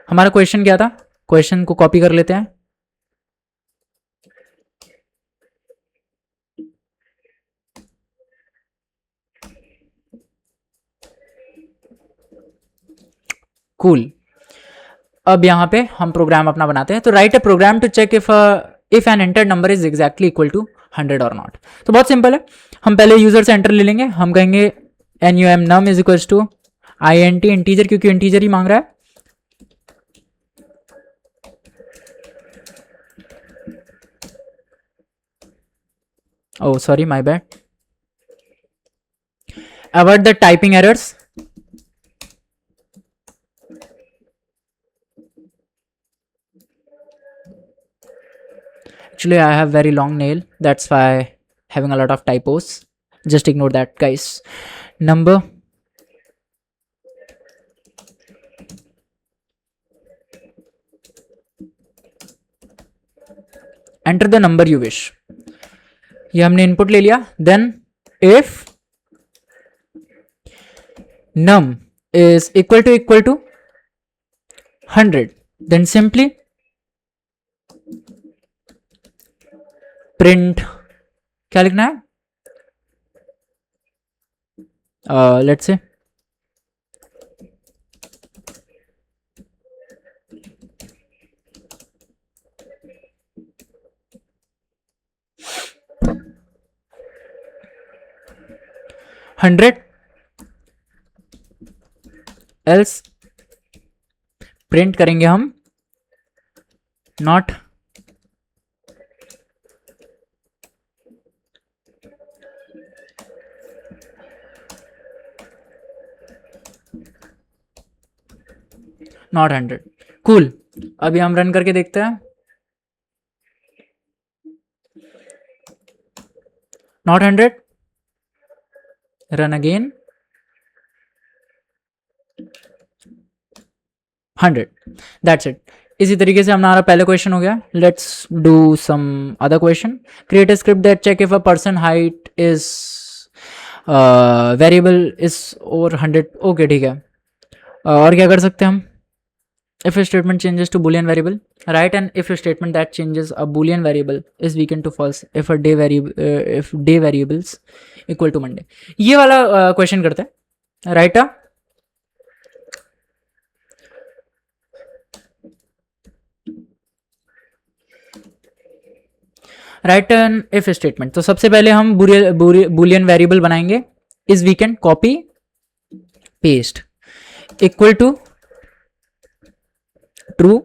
[SPEAKER 1] हमारा क्वेश्चन क्या था, क्वेश्चन को कॉपी कर लेते हैं. कूल. अब यहां पे हम प्रोग्राम अपना बनाते हैं. तो write a program to check if an entered number is exactly equal to 100 और नॉट. तो बहुत सिंपल है, हम पहले यूजर से एंटर ले लेंगे. हम कहेंगे num is equal to int integer, क्योंकि इंटीजर ही मांग रहा है. Oh, sorry, my bad. Avoid the typing errors. Actually, I have very long nail. That's why having a lot of typos. Just ignore that, guys. Number. Enter the number you wish. ये हमने input ले लिया. Then if num is equal to 100, then simply print. क्या लिखना है, let's say $100, else print करेंगे हम not not 100. Cool. अभी हम रन करके देखते हैं. Not 100. Run again. 100. That's it. इसी तरीके से हमारा पहले क्वेश्चन हो गया. Let's do some other question. Create a script that check if a person height is variable is over 100. Okay, ठीक है. और क्या कर सकते हैं हम, if a statement changes to boolean variable, write an if statement that changes a boolean variable is weekend to false if a day variables equal to Monday. ये वाला क्वेश्चन करते हैं. Write an if statement. तो सबसे पहले हम boolean variable बनाएंगे. Is weekend copy paste equal to true.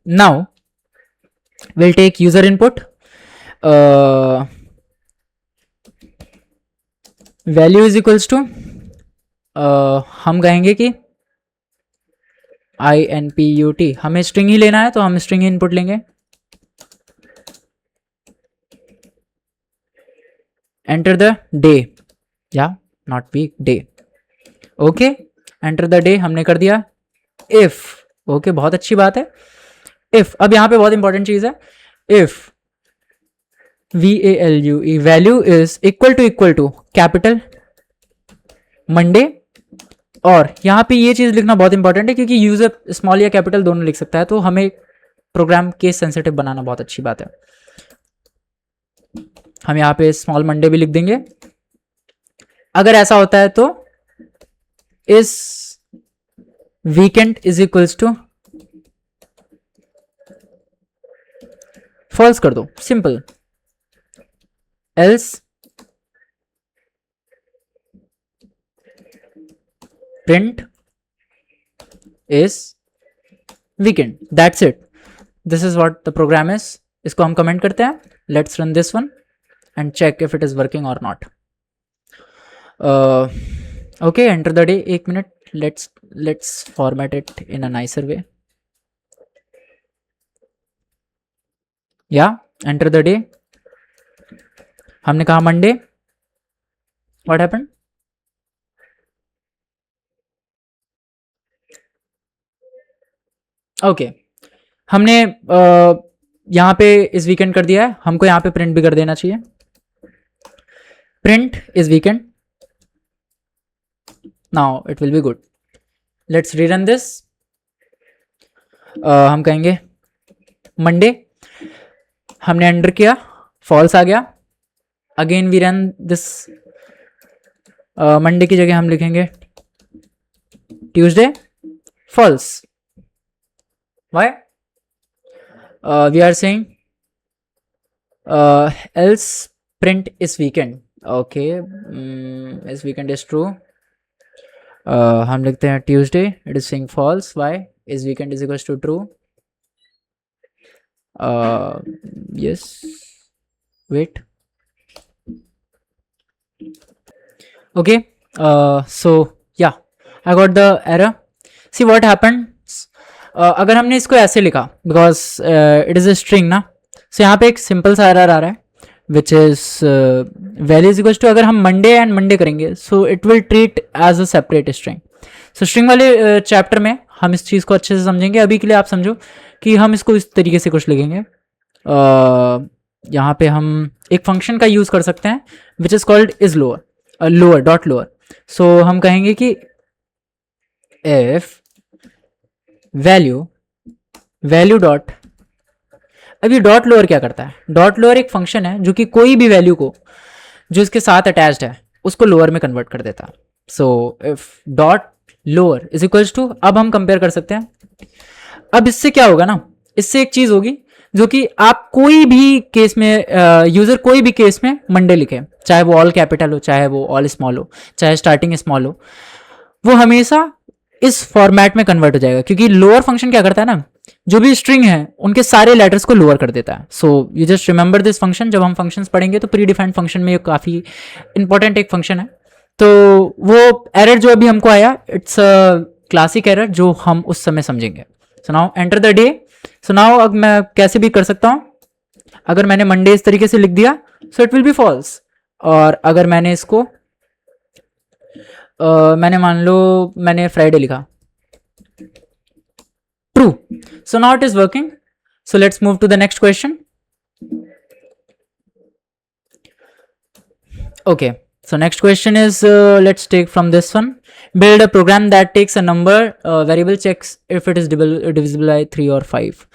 [SPEAKER 1] Now we'll take user input. Value is equals to हम कहेंगे कि INPUT, हमें स्ट्रिंग ही लेना है तो हम स्ट्रिंग इनपुट लेंगे. एंटर द डे, या not week, day. Okay, enter the day हमने कर दिया. इफ, ओके बहुत अच्छी बात है. इफ, अब यहां पे बहुत इंपॉर्टेंट चीज है. If VALUE value is equal to capital Monday. और यहां पे ये चीज लिखना बहुत इंपॉर्टेंट है क्योंकि यूजर स्मॉल या कैपिटल दोनों लिख सकता है, तो हमें प्रोग्राम केस सेंसिटिव बनाना बहुत अच्छी बात है. हम यहाँ पे स्मॉल मंडे भी लिख देंगे. अगर ऐसा होता है तो is weekend is equals to false कर दो, simple. Else print is weekend. That's it. This is what the program is. इसको हम कमेंट करते हैं. Let's run this one and check if it is working or not. Okay, enter the day. एक minute, let's format it in a nicer way. Yeah, enter the day. हमने कहा Monday. What happened? Okay, हमने यहाँ पे इस weekend कर दिया है. हमको यहाँ पे प्रिंट भी कर देना चाहिए. Print is weekend. Now it will be good. Let's rerun this. हम कहेंगे Monday. हमने एंटर किया, फॉल्स आ गया. Again we run this. Monday की जगह हम लिखेंगे Tuesday, false. Why? We are saying else print is weekend. Okay, is weekend is true. हम लिखते हैं Tuesday, it is saying false. Why? Is weekend is equals to true. Yes, wait. Okay, so yeah, I got the error. See what happened. अगर हमने इसको ऐसे लिखा, because it is a string ना, सो यहाँ पे एक सिंपल सा एरर आ रहा है which is value is equals to. अगर हम मंडे एंड मंडे करेंगे so it will treat as a separate string. So string वाले चैप्टर में हम इस चीज़ को अच्छे से समझेंगे. अभी के लिए आप समझो कि हम इसको इस तरीके से कुछ लिखेंगे. यहाँ पे हम एक फंक्शन का यूज़ कर सकते हैं which is called is lower, lower dot lower. So हम कहेंगे कि इफ वैल्यू डॉट. अब ये डॉट लोअर क्या करता है? डॉट लोअर एक फंक्शन है जो कि कोई भी वैल्यू को जो इसके साथ अटैच्ड है उसको लोअर में कन्वर्ट कर देता है. So if dot lower is equals to, अब हम कंपेयर कर सकते हैं. अब इससे क्या होगा ना, इससे एक चीज होगी जो कि आप कोई भी केस में, यूजर कोई भी केस में मंडे लिखे, चाहे वो ऑल कैपिटल हो, चाहे वो ऑल स्मॉल हो, चाहे स्टार्टिंग स्मॉल हो, वो हमेशा इस फॉर्मेट में कन्वर्ट हो जाएगा. क्योंकि लोअर फंक्शन क्या करता है ना, जो भी स्ट्रिंग है उनके सारे लेटर्स को लोअर कर देता है. So you just remember this function. जब हम फंक्शंस पढ़ेंगे तो प्री डिफाइंड फंक्शन में ये काफ़ी इंपॉर्टेंट एक फंक्शन है. तो वो एरर जो अभी हमको आया, इट्स अ क्लासिक एरर जो हम उस समय समझेंगे. So now enter the day. So now अब मैं कैसे भी कर सकता हूँ. अगर मैंने मंडे इस तरीके से लिख दिया so it will be false. और अगर मैंने इसको मैंने मान लो मैंने फ्राइडे लिखा, true. So now it is working. So let's move to the next question. Okay, so next question is let's take from this one. Build a program that takes a number variable, checks if it is divisible by 3 or 5,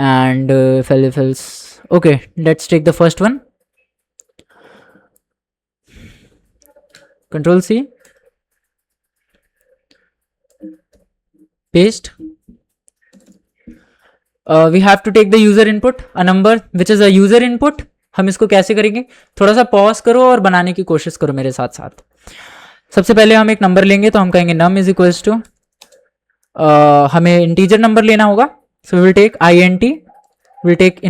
[SPEAKER 1] and if else. Okay, let's take the first one. Control C, paste. We have to take the user input, a number which is a user input. हम इसको कैसे करेंगे, थोड़ा सा pause करो और बनाने की कोशिश करो मेरे साथ साथ. सबसे पहले हम एक नंबर लेंगे, तो हम कहेंगे num इज इक्वल्स टू, हमें इंटीजर नंबर लेना होगा. So will take int, will take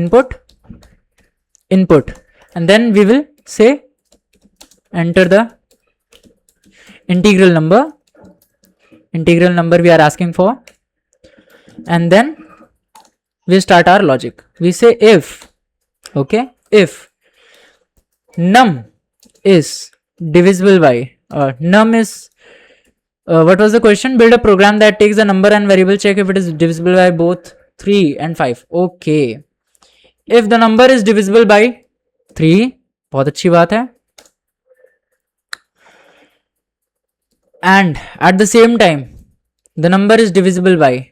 [SPEAKER 1] input and then we will say enter the integral number we are asking for. and then we start our logic. We say if, okay, if num is divisible by num is what was the question? Build a program that takes the number and variable, check if it is divisible by both 3 and 5. Okay, if the number is divisible by 3, बहुत अच्छी बात है, and at the same time the number is divisible by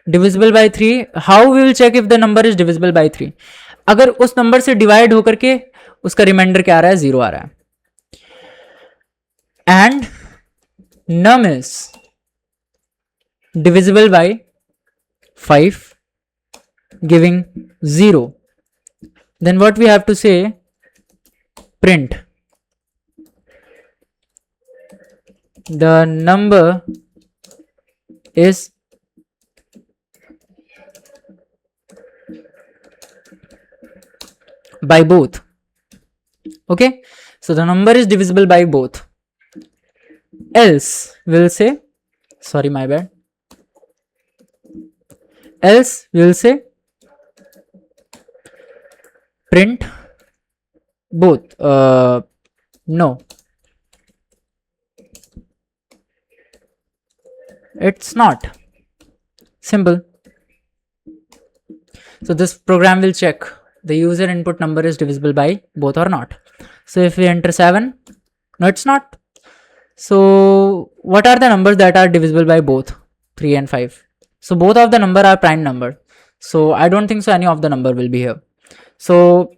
[SPEAKER 1] divisible by 3. how we will check if the number is divisible by 3? अगर उस number से divide होकर के उसका रिमाइंडर क्या आ रहा है? 0 आ रहा है. And num is divisible by 5 giving 0, then what we have to say? Print the number is by both. Okay, so the number is divisible by both. Else we'll say, sorry, my bad, else we'll say print both. No, it's not simple. So this program will check the user input number is divisible by both or not. So if we enter 7, no, it's not. So what are the numbers that are divisible by both 3 and 5? So both of the number are prime number, so I don't think so any of the number will be here. So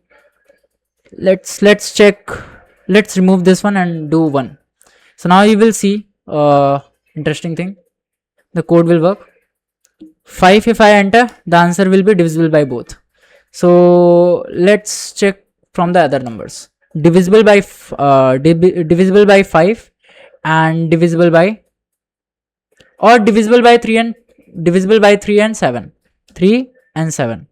[SPEAKER 1] let's check, let's remove this one and do 1. So now you will see interesting thing, the code will work. 5, if I enter, the answer will be divisible by both. So let's check from the other numbers. Divisible by 5 and divisible by, or divisible by 3 and divisible by 3 and 7. 3 and 7.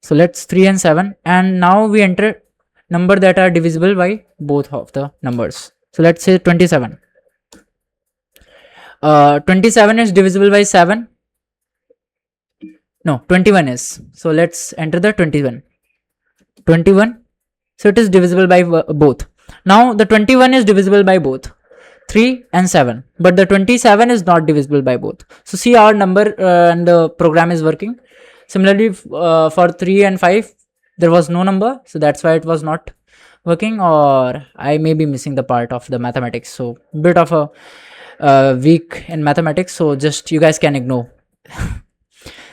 [SPEAKER 1] So let's 3 and 7, and now we enter number that are divisible by both of the numbers. So let's say 27. 27 is divisible by 7. No, 21 is. So let's enter the 21. 21. So it is divisible by both. Now the 21 is divisible by both 3 and 7, but the 27 is not divisible by both. So see, our number and the program is working. Similarly, for 3 and 5, there was no number, so that's why it was not working, or I may be missing the part of the mathematics. So bit of a weak in mathematics, so just you guys can ignore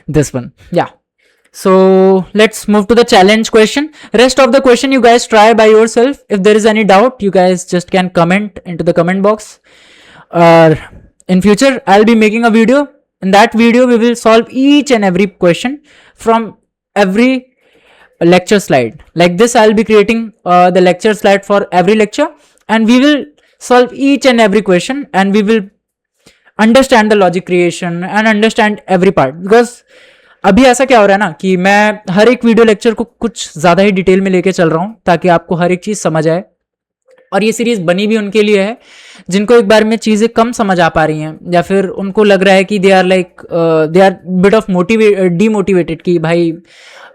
[SPEAKER 1] this one. Yeah. So let's move to the challenge question. Rest of the question you guys try by yourself. If there is any doubt, you guys just can comment into the comment box. In future, I'll be making a video. In that video, we will solve each and every question from every lecture slide. Like this, I'll be creating the lecture slide for every lecture, and we will solve each and every question, and we will understand the logic creation and understand every part. Because अभी ऐसा क्या हो रहा है ना कि मैं हर एक वीडियो लेक्चर को कुछ ज़्यादा ही डिटेल में लेके चल रहा हूँ ताकि आपको हर एक चीज़ समझ आए, और ये सीरीज़ बनी भी उनके लिए है जिनको एक बार में चीज़ें कम समझ आ पा रही हैं, या फिर उनको लग रहा है कि they are bit of demotivated कि भाई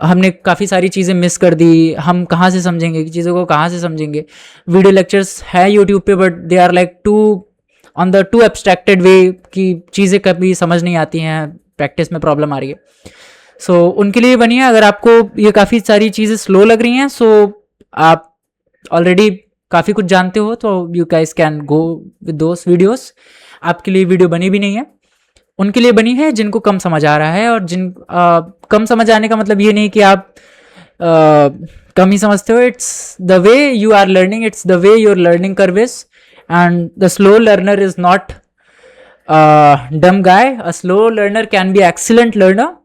[SPEAKER 1] हमने काफ़ी सारी चीज़ें मिस कर दी, हम कहाँ से समझेंगे कि चीज़ों को, कहाँ से समझेंगे. वीडियो लेक्चर्स है यूट्यूब पे, but they are like on the too abstracted way कि चीज़ें कभी समझ नहीं आती हैं, प्रैक्टिस में प्रॉब्लम आ रही है. सो उनके लिए बनी है. अगर आपको ये काफ़ी सारी चीज़ें स्लो लग रही हैं, सो आप ऑलरेडी काफ़ी कुछ जानते हो, तो you guys can go with those videos. आपके लिए वीडियो बनी भी नहीं है, उनके लिए बनी है जिनको कम समझ आ रहा है. और कम समझ आने का मतलब ये नहीं कि आप कम ही समझते हो. It's the way you are learning, it's the way your learning curve is, and the slow learner is not dumb guy. A slow learner can be excellent learner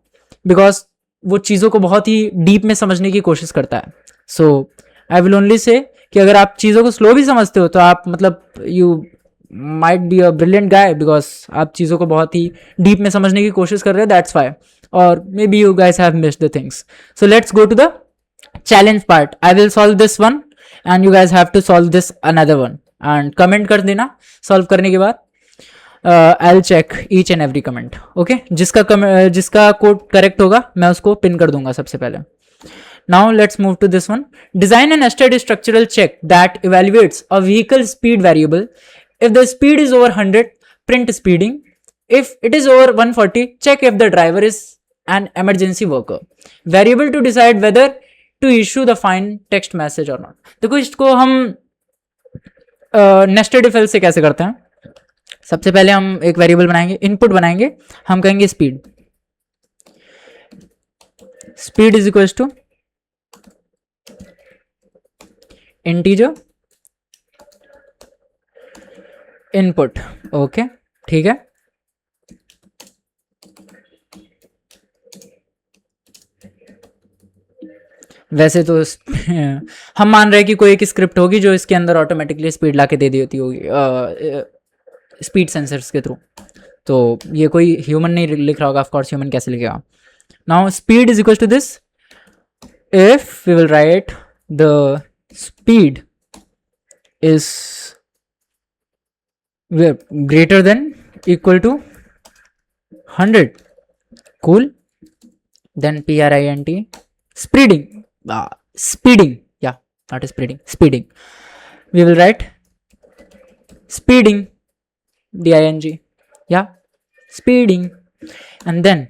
[SPEAKER 1] because वो चीज़ों को बहुत ही डीप में समझने की कोशिश करता है. सो आई विल ओनली से कि अगर आप चीज़ों को स्लो भी समझते हो तो आप मतलब you might be a brilliant guy, because आप चीज़ों को बहुत ही डीप में समझने की कोशिश कर रहे हो, दैट्स वाई. और maybe you guys have missed the things. So let's go to the challenge part. I will solve this one and you guys have to solve this another one, and comment कर देना solve करने के बाद. I check each and every comment. Okay, जिसका code correct होगा मैं उसको pin कर दूंगा सबसे पहले. Now let's move to this one. Design a nested structural check that evaluates a vehicle speed variable. If the speed is over 100, print speeding. If it is over 140, check if the driver is an emergency worker. Variable to decide whether to issue the fine text message or not. देखो इसको हम nested if else से कैसे करते हैं. सबसे पहले हम एक वेरिएबल बनाएंगे, इनपुट बनाएंगे, हम कहेंगे speed. Speed is equals to integer input. Okay, ठीक है. वैसे तो हम मान रहे हैं कि कोई एक स्क्रिप्ट होगी जो इसके अंदर ऑटोमेटिकली स्पीड लाके दे दी होती होगी स्पीड सेंसर्स के थ्रू. तो ये कोई ह्यूमन नहीं लिख रहा होगा. ऑफ कोर्स ह्यूमन कैसे लिखेगा. Now speed is equal to this. If we will write the speed is greater than equal to 100, cool, then print speeding. Speeding, yeah, not speeding, speeding. We will write speeding, ding, yeah, speeding. And then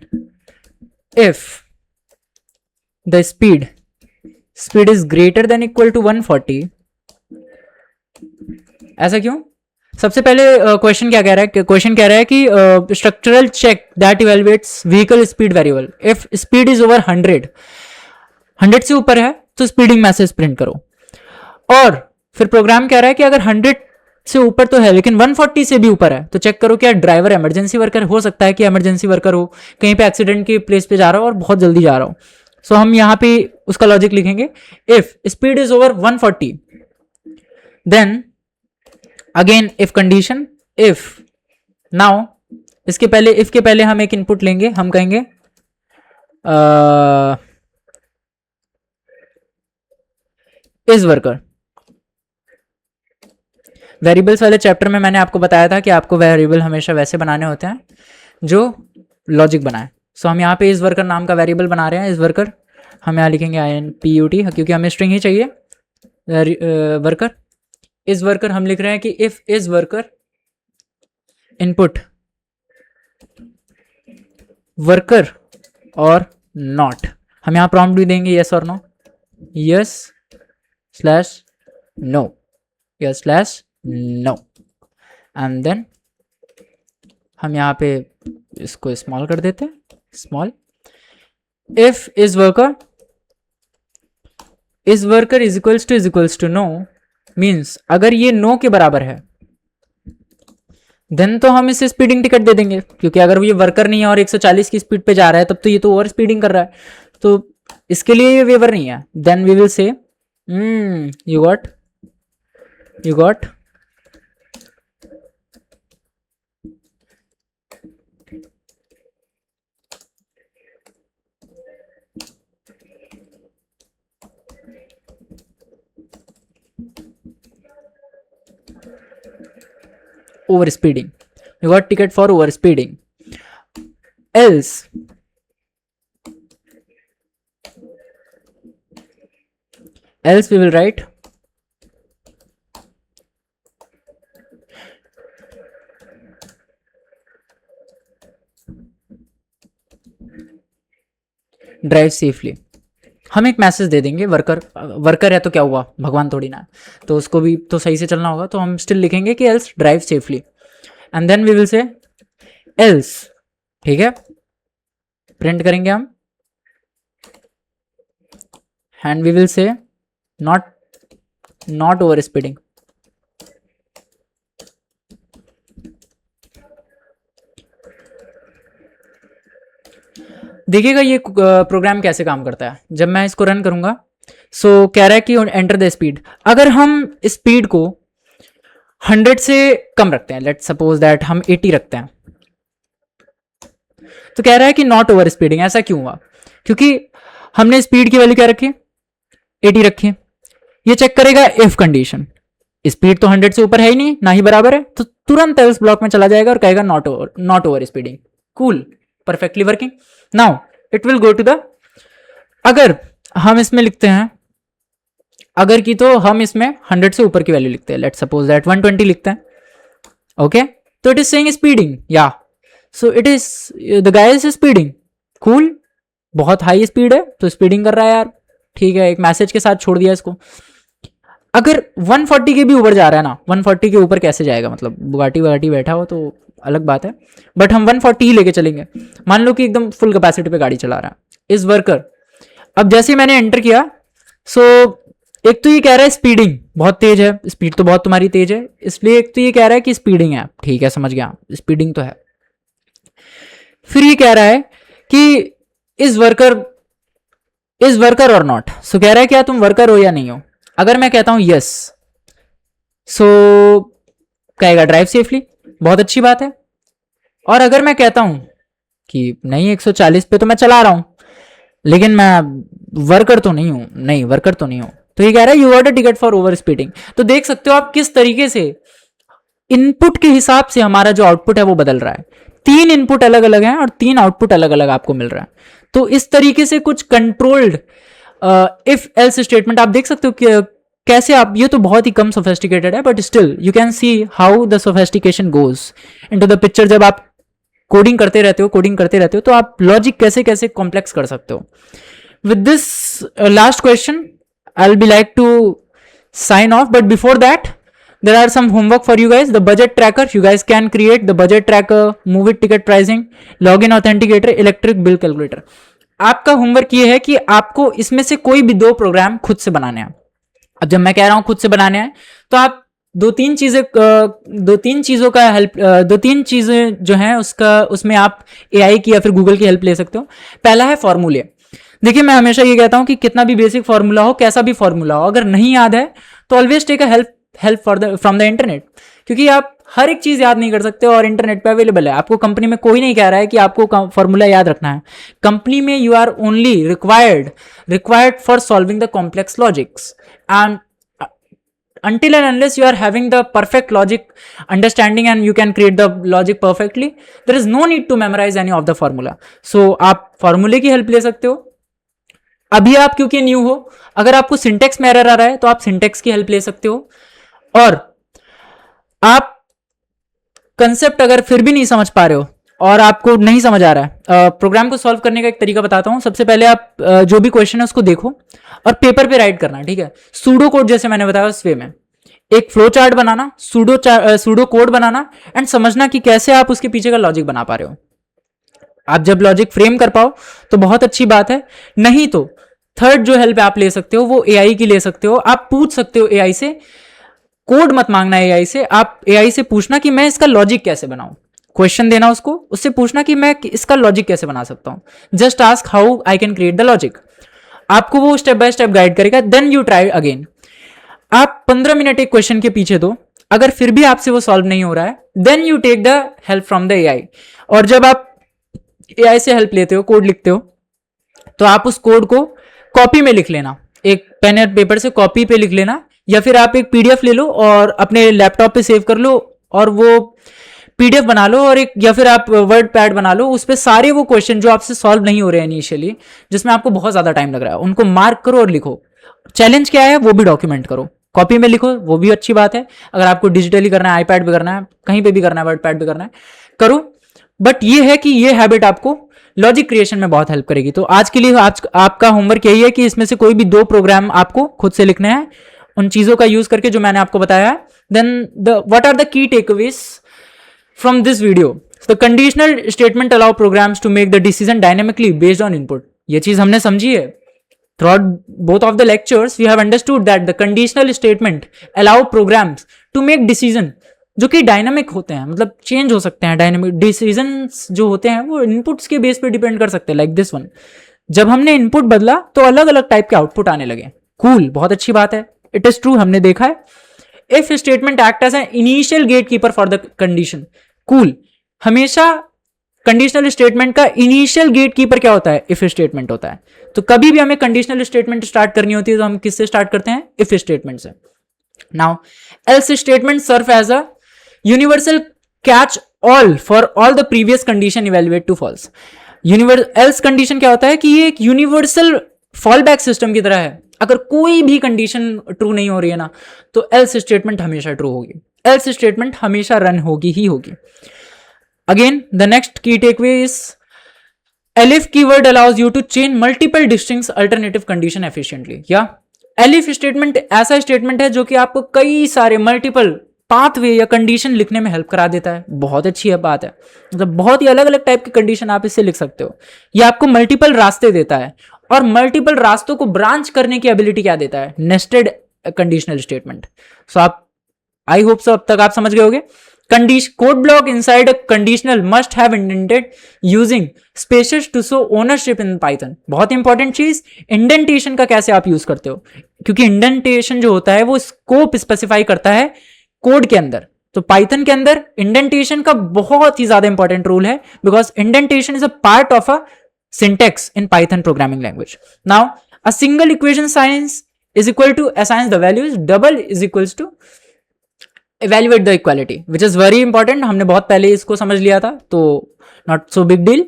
[SPEAKER 1] if the speed is greater than equal to 140. ऐसा क्यों? सबसे पहले question क्या कह रहा है? Question कह रहा है कि structural check that evaluates vehicle speed variable. If speed is over 100 से ऊपर है तो स्पीडिंग मैसेज प्रिंट करो. और फिर प्रोग्राम कह रहा है कि अगर 100 से ऊपर तो है लेकिन 140 से भी ऊपर है तो चेक करो क्या ड्राइवर इमरजेंसी वर्कर. हो सकता है कि इमरजेंसी वर्कर हो, कहीं पे एक्सीडेंट की प्लेस पे जा रहा हो और बहुत जल्दी जा रहा हो. सो हम यहां पे उसका लॉजिक लिखेंगे. If speed is over 140, then again if condition. If now इसके पहले, इफ के पहले हम एक इनपुट लेंगे, हम कहेंगे इज वर्कर. वेरिएबल्स वाले चैप्टर में मैंने आपको बताया था कि आपको वेरिएबल हमेशा वैसे बनाने होते हैं जो लॉजिक बनाए. सो हम यहाँ पे इस वर्कर नाम का वेरिएबल बना रहे हैं. इस वर्कर हम यहाँ लिखेंगे INPUT क्योंकि हमें स्ट्रिंग ही चाहिए. वर्कर इस वर्कर हम लिख रहे हैं कि if is worker input worker or not. हम यहाँ प्रॉम्प्ट भी देंगे yes or no. Yes slash no, yes slash no. And then हम यहाँ पे इसको स्मॉल कर देते हैं. Small. If is worker is equals to no means अगर ये नो के बराबर है देन तो हम इसे स्पीडिंग टिकट दे देंगे, क्योंकि अगर ये वर्कर नहीं है और 140 की स्पीड पे जा रहा है तब तो ये तो ओवर स्पीडिंग कर रहा है, तो इसके लिए ये वेवर नहीं है. Then we will say you got over speeding. You got ticket for over speeding. Else we will write drive safely. हम एक मैसेज दे देंगे. वर्कर है तो क्या हुआ, भगवान थोड़ी ना, तो उसको भी तो सही से चलना होगा. तो हम स्टिल लिखेंगे कि else drive safely. And then we will say else. ठीक है, प्रिंट करेंगे हम. And we will say not over speeding. देखिएगा ये प्रोग्राम कैसे काम करता है. जब मैं इसको रन करूंगा सो कह रहा है कि एंटर द स्पीड. अगर हम स्पीड को 100 से कम रखते हैं, लेट्स सपोज दैट हम 80 रखते हैं, तो कह रहा है कि नॉट ओवर स्पीडिंग. ऐसा क्यों हुआ? क्योंकि हमने स्पीड की वैल्यू क्या रखी है, 80 रखी है. ये चेक करेगा इफ कंडीशन. स्पीड तो 100 से ऊपर है ही नहीं, ना ही बराबर है, तो तुरंत एल्स ब्लॉक में चला जाएगा और कहेगा not over speeding. Cool, perfectly working. Now it will go to the, अगर हम इसमें लिखते हैं, अगर की तो हम इसमें 100 से ऊपर की वैल्यू लिखते हैं, लेट्स सपोज दैट 120 लिखते हैं, ओके, तो इट इज सेइंग स्पीडिंग, या सो it is the guy is speeding. Cool, बहुत हाई स्पीड है तो स्पीडिंग कर रहा है यार, ठीक है, एक मैसेज के साथ छोड़ दिया इसको। अगर 140 के भी ऊपर जा रहा है ना, 140 के ऊपर कैसे जाएगा, मतलब बुगाटी वगाटी बैठा हो तो अलग बात है, बट हम 140 ही लेके चलेंगे। मान लो कि एकदम फुल कैपेसिटी पे गाड़ी चला रहा है इस वर्कर। अब जैसे ही मैंने एंटर किया, सो एक तो ये कह रहा है स्पीडिंग बहुत तेज है, स्पीड तो बहुत तुम्हारी तेज है, इसलिए एक तो ये कह रहा है कि स्पीडिंग है, ठीक है समझ गया, स्पीडिंग तो है। फिर ये कह रहा है कि इज वर्कर और नॉट, सो कह रहा है क्या तुम वर्कर हो या नहीं हो। अगर मैं कहता हूं यस, सो कहेगा ड्राइव सेफली, बहुत अच्छी बात है। और अगर मैं कहता हूं कि नहीं 140 पे तो मैं चला रहा हूं, लेकिन मैं वर्कर तो नहीं हूं, नहीं वर्कर तो नहीं हूं, तो ये कह रहा है you order ticket for over speeding. तो देख सकते हो आप किस तरीके से इनपुट के हिसाब से हमारा जो आउटपुट है वो बदल रहा है। 3 इनपुट अलग अलग हैं और 3 आउटपुट अलग अलग आपको मिल रहा है। तो इस तरीके से कुछ कंट्रोल्ड इफ एल्स स्टेटमेंट आप देख सकते हो कि कैसे आप, ये तो बहुत ही कम सोफेस्टिकेटेड है, but still you can see how the sophistication goes into the picture. जब आप कोडिंग करते रहते हो तो आप लॉजिक कैसे कैसे कॉम्प्लेक्स कर सकते हो। With this last question I will be like to sign off, but before that there are some homework for you guys. The budget tracker, you guys can create the budget tracker, move it ticket pricing, login authenticator, electric bill calculator. आपका homework ये है कि आपको इसमें से कोई भी 2 programme खुद से बनाने हैं। अब जब मैं कह रहा हूं खुद से बनाने हैं, तो आप 2-3 चीजों का हेल्प, 2-3 चीजें जो हैं उसमें आप AI की या फिर गूगल की हेल्प ले सकते हो। पहला है फॉर्मूले। देखिए मैं हमेशा ये कहता हूं कि कितना भी बेसिक फॉर्मूला हो, कैसा भी फॉर्मूला हो, अगर नहीं याद है तो always take a help from the internet, क्योंकि आप हर एक चीज याद नहीं कर सकते और इंटरनेट पे अवेलेबल है। आपको कंपनी में कोई नहीं कह रहा है कि आपको फॉर्मूला याद रखना है। कंपनी में you are only required for solving the complex logics, and until and unless you are having the perfect logic understanding and you can create the logic perfectly, there is no need to memorize any of the formula. So आप फॉर्मूले की help ले सकते हो। अभी आप क्योंकि new हो, अगर आपको सिंटेक्स में एरर आ रहा है तो आप सिंटेक्स की हेल्प ले सकते हो। और आप कंसेप्ट अगर फिर भी नहीं समझ पा रहे हो और आपको नहीं समझ आ रहा है, प्रोग्राम को सॉल्व करने का एक तरीका बताता हूं। सबसे पहले आप जो भी क्वेश्चन है उसको देखो और पेपर पे राइट करना, ठीक है। सूडो कोड जैसे मैंने बताया उस वे में एक flow chart banana, pseudo code banana, and समझना कि कैसे आप उसके पीछे का लॉजिक बना पा रहे हो। आप जब लॉजिक फ्रेम कर पाओ तो बहुत अच्छी बात है, नहीं तो थर्ड जो हेल्प आप ले सकते हो वो AI की ले सकते हो। आप पूछ सकते हो AI से, कोड मत मांगना AI से, आप AI से पूछना कि मैं इसका लॉजिक कैसे बनाऊं। क्वेश्चन देना उसको, उससे पूछना कि मैं इसका लॉजिक कैसे बना सकता हूं। Just ask how I can create the logic. आपको वो स्टेप बाय स्टेप गाइड करेगा, देन यू ट्राई अगेन। आप 15 मिनट एक क्वेश्चन के पीछे दो, अगर फिर भी आपसे वो सॉल्व नहीं हो रहा है, then you take the help from the AI। और जब आप AI से हेल्प लेते हो, कोड लिखते हो, तो आप उस कोड को कॉपी में लिख लेना, एक पेन और पेपर से कॉपी पे लिख लेना, या फिर आप एक PDF ले लो और अपने लैपटॉप पे सेव कर लो और वो PDF बना लो, और एक या फिर आप वर्ड पैड बना लो, उस पर सारे वो क्वेश्चन जो आपसे सॉल्व नहीं हो रहे हैं इनिशियली, जिसमें आपको बहुत ज्यादा टाइम लग रहा है, उनको मार्क करो और लिखो। चैलेंज क्या है वो भी डॉक्यूमेंट करो, कॉपी में लिखो, वो भी अच्छी बात है। अगर आपको डिजिटली करना है, iPad पे करना है, कहीं पे भी करना है, वर्ड पैड पे करना है, करो। बट ये है कि ये हैबिट आपको लॉजिक क्रिएशन में बहुत हेल्प करेगी। तो आज के लिए आज आपका होमवर्क यही है कि इसमें से कोई भी 2 प्रोग्राम आपको खुद से लिखने हैं उन चीजों का यूज करके जो मैंने आपको बताया है। Then what are the key takeaways from this video? The conditional statement allow programs to make the decision dynamically based on input. ये चीज हमने समझी है। Throughout both of the lectures, we have understood that the conditional statement allow programs to make decision जो कि dynamic होते हैं, मतलब चेंज हो सकते हैं। डायनामिक डिसीजंस जो होते हैं वो इनपुट्स के बेस पे डिपेंड कर सकते हैं, लाइक दिस वन। जब हमने इनपुट बदला तो अलग अलग टाइप के आउटपुट आने लगे। कूल, बहुत अच्छी बात है, इट इज ट्रू, हमने देखा है। If statement act as an initial gate keeper for the condition. Cool, हमेशा कंडीशनल स्टेटमेंट का इनिशियल गेट कीपर क्या होता है? इफ स्टेटमेंट होता है। तो कभी भी हमें कंडीशनल स्टेटमेंट स्टार्ट करनी होती है तो हम किससे स्टार्ट करते हैं? इफ स्टेटमेंट से। Now else statement serve as a universal catch all for all the previous condition evaluate to false. else condition क्या होता है कि ये एक यूनिवर्सल फॉल बैक सिस्टम की तरह है. अगर कोई भी कंडीशन ट्रू नहीं हो रही है ना, तो else स्टेटमेंट हमेशा ट्रू होगी, else स्टेटमेंट हमेशा रन होगी ही होगी. अगेन द नेक्स्ट की takeaway is elif keyword allows you to change multiple distinct alternative condition efficiently. या elif स्टेटमेंट ऐसा स्टेटमेंट है जो कि आपको कई सारे मल्टीपल पाथवे या कंडीशन लिखने में हेल्प करा देता है. बहुत अच्छी है बात है, मतलब बहुत ही अलग अलग टाइप की कंडीशन आप इससे लिख सकते हो. ये आपको मल्टीपल रास्ते देता है, और मल्टीपल रास्तों को ब्रांच करने की एबिलिटी क्या देता है? Nested conditional statement. सो आप आई होप सो अब तक आप समझ गए होगे. Code block inside a conditional must have indented using spaces to show ownership in Python. बहुत इंपॉर्टेंट चीज, इंडेंटेशन का कैसे आप यूज करते हो, क्योंकि इंडेंटेशन जो होता है वो स्कोप स्पेसिफाई करता है कोड के अंदर. तो पाइथन के अंदर इंडेंटेशन का बहुत ही ज्यादा इंपॉर्टेंट रोल है, because indentation is a part of a syntax in Python programming language. Now a single equation signs is equal to assigns the values, double is equals to evaluate the equality, which is very important. हमने बहुत पहले इसको समझ लिया था, तो not so big deal.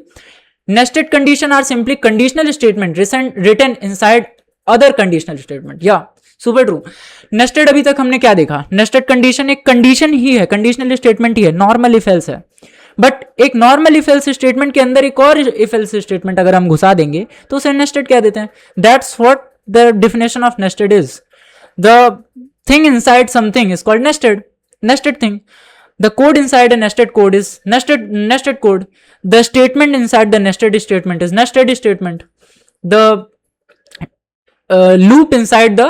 [SPEAKER 1] Nested condition are simply conditional statement written inside other conditional statement. Yeah, super true. Nested अभी तक हमने क्या देखा? Nested condition एक condition ही है, conditional statement ही है, normal if else है. बट एक नॉर्मल इफ एल्स स्टेटमेंट के अंदर एक और इफ एल्स स्टेटमेंट अगर हम घुसा देंगे तो उसे नेस्टेड कह देते हैं. That's what the definition of nested is. The thing inside something is called nested. Nested thing. The code inside a nested code is nested code. The statement inside the nested statement is nested statement. The loop inside the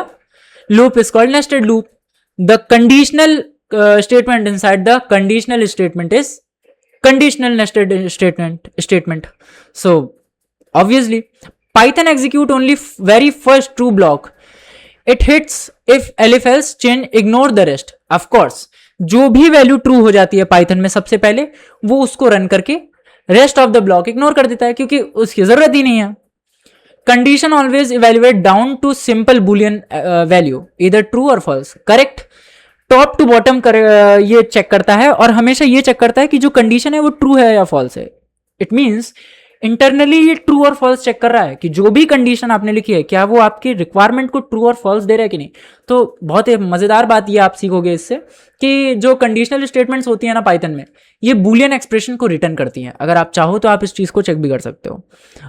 [SPEAKER 1] loop is called nested loop. The conditional statement inside the conditional statement is conditional nested statement. So obviously Python execute only very first true block. It hits if elif else chain ignore the rest. Of course जो भी value true हो जाती है Python में सबसे पहले वो उसको रन करके rest of the block ignore कर देता है, क्योंकि उसकी जरूरत ही नहीं है. Condition always evaluate down to simple boolean value, इधर ट्रू और false. Correct top to bottom ये चेक करता है, और हमेशा ये चेक करता है कि जो कंडीशन है वो ट्रू है या फॉल्स है. इट मीन्स इंटरनली ये ट्रू और फॉल्स चेक कर रहा है कि जो भी कंडीशन आपने लिखी है क्या वो आपकी रिक्वायरमेंट को ट्रू और फॉल्स दे रहा है कि नहीं. तो बहुत ही मजेदार बात ये आप सीखोगे इससे कि जो कंडीशनल स्टेटमेंट्स होती है ना पाइथन में, ये बूलियन एक्सप्रेशन को रिटर्न करती हैं. अगर आप चाहो तो आप इस चीज को चेक भी कर सकते हो.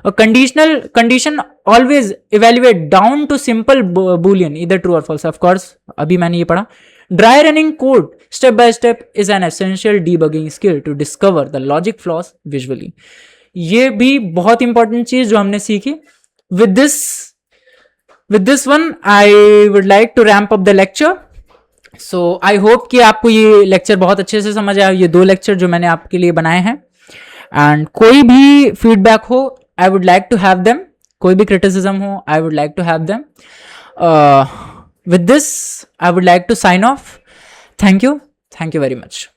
[SPEAKER 1] और condition always evaluate down to simple boolean, इधर ट्रू और फॉल्स. ऑफ कोर्स अभी मैंने ये पढ़ा. Dry running code step by step is an essential debugging skill to discover the logic flaws visually. ये भी बहुत इंपॉर्टेंट चीज जो हमने सीखी. With this one I would like to ramp up the lecture. So I hope कि आपको ये लेक्चर बहुत अच्छे से समझ आया, ये 2 लेक्चर जो मैंने आपके लिए बनाए हैं. एंड कोई भी फीडबैक हो I would like to have them, कोई भी क्रिटिसिज्म हो I would like to have them. With this I would like to sign off. Thank you very much.